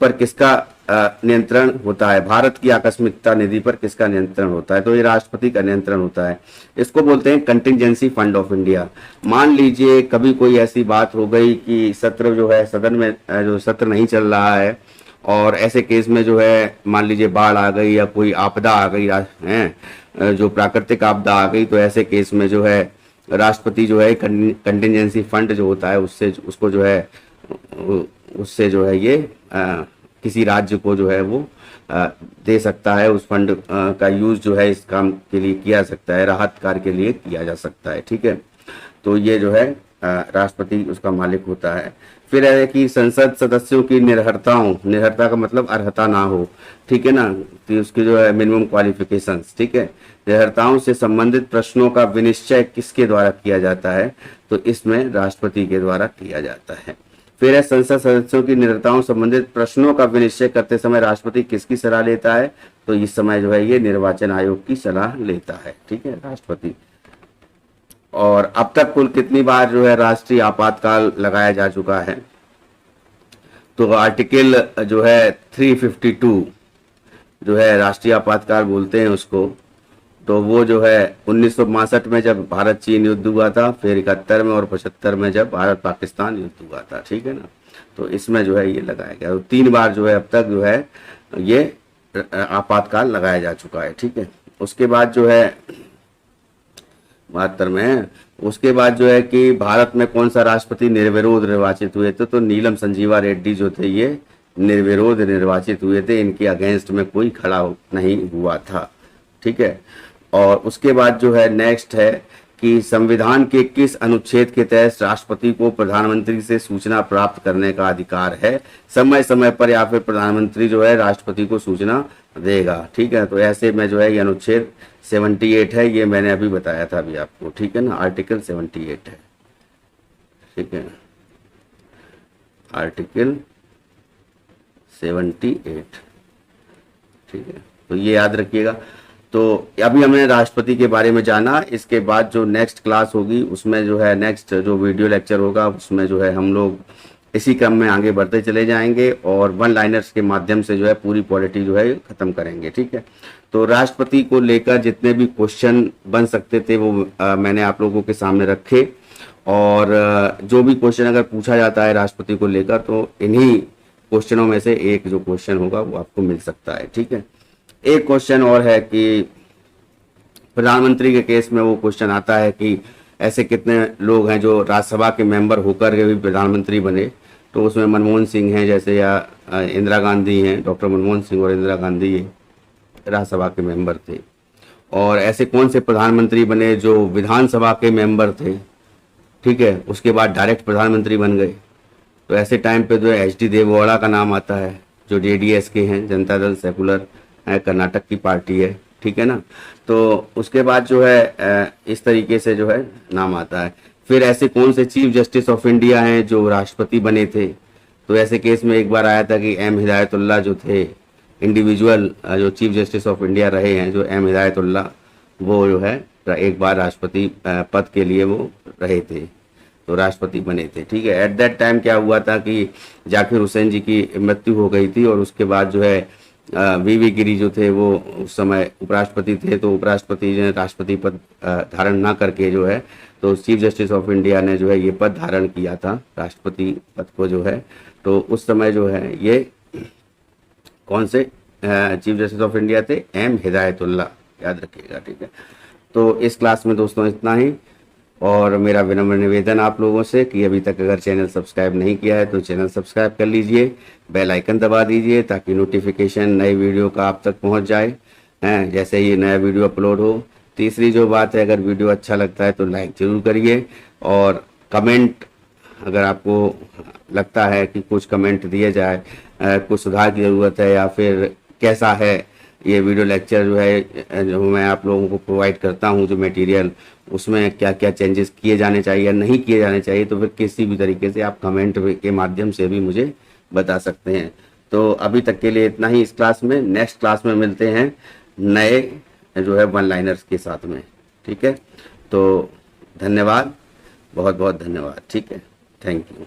पर किसका नियंत्रण होता है। भारत की आकस्मिकता निधि पर किसका नियंत्रण होता है, तो ये राष्ट्रपति का नियंत्रण होता है। इसको बोलते हैं कंटिजेंसी फंड ऑफ इंडिया। मान लीजिए कभी कोई ऐसी बात हो गई कि सत्र जो है सदन में जो सत्र नहीं चल रहा है, और ऐसे केस में जो है मान लीजिए बाढ़ आ गई या कोई आपदा आ गई है, जो प्राकृतिक आपदा आ गई, तो ऐसे केस में जो है राष्ट्रपति जो है कंटिजेंसी फंड जो होता है उसको जो है उससे जो है ये किसी राज्य को जो है वो दे सकता है। उस फंड का यूज जो है इस काम के लिए किया सकता है, राहत कार्य के लिए किया जा सकता है, ठीक है। तो ये जो है राष्ट्रपति उसका मालिक होता है। फिर है कि संसद सदस्यों की निरर्हता का मतलब अर्हता ना हो, ठीक है ना, तो उसकी जो है मिनिमम क्वालिफिकेशंस, ठीक है। निरर्हताओं से संबंधित प्रश्नों का विनिश्चय किसके द्वारा किया जाता है, तो इसमें राष्ट्रपति के द्वारा किया जाता है। फिर है संसद सदस्यों की निरर्हताओं संबंधित प्रश्नों का विनिश्चय करते समय राष्ट्रपति किसकी सलाह लेता है, तो इस समय जो है ये निर्वाचन आयोग की सलाह लेता है, ठीक है, राष्ट्रपति। और अब तक कुल कितनी बार जो है राष्ट्रीय आपातकाल लगाया जा चुका है, तो आर्टिकल जो है 352 जो है राष्ट्रीय आपातकाल बोलते हैं उसको। तो वो जो है 1962 में जब भारत चीन युद्ध हुआ था, फिर 71 में और 75 में जब भारत पाकिस्तान युद्ध हुआ था, ठीक है ना। तो इसमें जो है ये लगाया गया। तो 3 बार जो है अब तक जो है ये आपातकाल लगाया जा चुका है, ठीक है। उसके बाद जो है 72 में, उसके बाद जो है कि भारत में कौन सा राष्ट्रपति निर्विरोध निर्वाचित हुए थे, तो नीलम संजीवा रेड्डी जो थे ये निर्विरोध निर्वाचित हुए थे, इनके अगेंस्ट में कोई खड़ा नहीं हुआ था, ठीक है। और उसके बाद जो है नेक्स्ट है कि संविधान के किस अनुच्छेद के तहत राष्ट्रपति को प्रधानमंत्री से सूचना प्राप्त करने का अधिकार है, समय समय पर, या फिर प्रधानमंत्री जो है राष्ट्रपति को सूचना देगा, ठीक है। तो ऐसे में जो है ये अनुच्छेद 78 है, ये मैंने अभी बताया था अभी आपको, ठीक है ना, आर्टिकल 78 है, ठीक है, आर्टिकल 78, ठीक है। तो ये याद रखिएगा। तो अभी हमने राष्ट्रपति के बारे में जाना। इसके बाद जो नेक्स्ट क्लास होगी उसमें जो है नेक्स्ट जो वीडियो लेक्चर होगा उसमें जो है हम लोग इसी क्रम में आगे बढ़ते चले जाएंगे और वन लाइनर्स के माध्यम से जो है पूरी पॉलिटी जो है खत्म करेंगे। ठीक है, तो राष्ट्रपति को लेकर जितने भी क्वेश्चन बन सकते थे वो मैंने आप लोगों के सामने रखे, और जो भी क्वेश्चन अगर पूछा जाता है राष्ट्रपति को लेकर तो इन्हीं क्वेश्चनों में से एक जो क्वेश्चन होगा वो आपको मिल सकता है। ठीक है, एक क्वेश्चन और है कि प्रधानमंत्री के केस में वो क्वेश्चन आता है कि ऐसे कितने लोग हैं जो राज्यसभा के मेंबर होकर के भी प्रधानमंत्री बने, तो उसमें मनमोहन सिंह हैं जैसे, या इंदिरा गांधी हैं, डॉक्टर मनमोहन सिंह और इंदिरा गांधी ये राज्यसभा के मेंबर थे। और ऐसे कौन से प्रधानमंत्री बने जो विधानसभा के मेंबर थे, ठीक है, उसके बाद डायरेक्ट प्रधानमंत्री बन गए। तो ऐसे टाइम पे जो है HD देवेगौड़ा का नाम आता है, जो JDS के हैं, जनता दल सेकुलर कर्नाटक की पार्टी है। ठीक है ना, तो उसके बाद जो है इस तरीके से जो है नाम आता है। फिर ऐसे कौन से चीफ जस्टिस ऑफ इंडिया हैं जो राष्ट्रपति बने थे, तो ऐसे केस में एक बार आया था कि M हिदायतुल्ला जो थे, इंडिविजुअल जो चीफ जस्टिस ऑफ इंडिया रहे हैं, जो M हिदायतुल्ला, वो जो है एक बार राष्ट्रपति पद के लिए वो रहे थे, तो राष्ट्रपति बने थे। ठीक है, एट दैट टाइम क्या हुआ था कि जाकिर हुसैन जी की मृत्यु हो गई थी, और उसके बाद जो है VV गिरी जो थे वो उस समय उपराष्ट्रपति थे, तो उपराष्ट्रपति ने राष्ट्रपति पद धारण ना करके जो है तो चीफ जस्टिस ऑफ इंडिया ने जो है ये पद धारण किया था, राष्ट्रपति पद को जो है। तो उस समय जो है ये कौन से चीफ जस्टिस ऑफ इंडिया थे, M हिदायतुल्ला, याद रखिएगा। ठीक है, तो इस क्लास में दोस्तों इतना ही, और मेरा विनम्र निवेदन आप लोगों से कि अभी तक अगर चैनल सब्सक्राइब नहीं किया है तो चैनल सब्सक्राइब कर लीजिए, बेल आइकन दबा दीजिए ताकि नोटिफिकेशन नए वीडियो का आप तक पहुंच जाए हैं जैसे ही नया वीडियो अपलोड हो। तीसरी जो बात है, अगर वीडियो अच्छा लगता है तो लाइक जरूर करिए, और कमेंट अगर आपको लगता है कि कुछ कमेंट दिए जाए, कुछ सुधार की ज़रूरत है, या फिर कैसा है ये वीडियो लेक्चर जो है जो मैं आप लोगों को प्रोवाइड करता हूँ, जो मटेरियल, उसमें क्या क्या चेंजेस किए जाने चाहिए या नहीं किए जाने चाहिए, तो फिर किसी भी तरीके से आप कमेंट के माध्यम से भी मुझे बता सकते हैं। तो अभी तक के लिए इतना ही इस क्लास में। नेक्स्ट क्लास में मिलते हैं नए जो है वन लाइनर्स के साथ में। ठीक है, तो धन्यवाद, बहुत बहुत धन्यवाद। ठीक है, थैंक यू।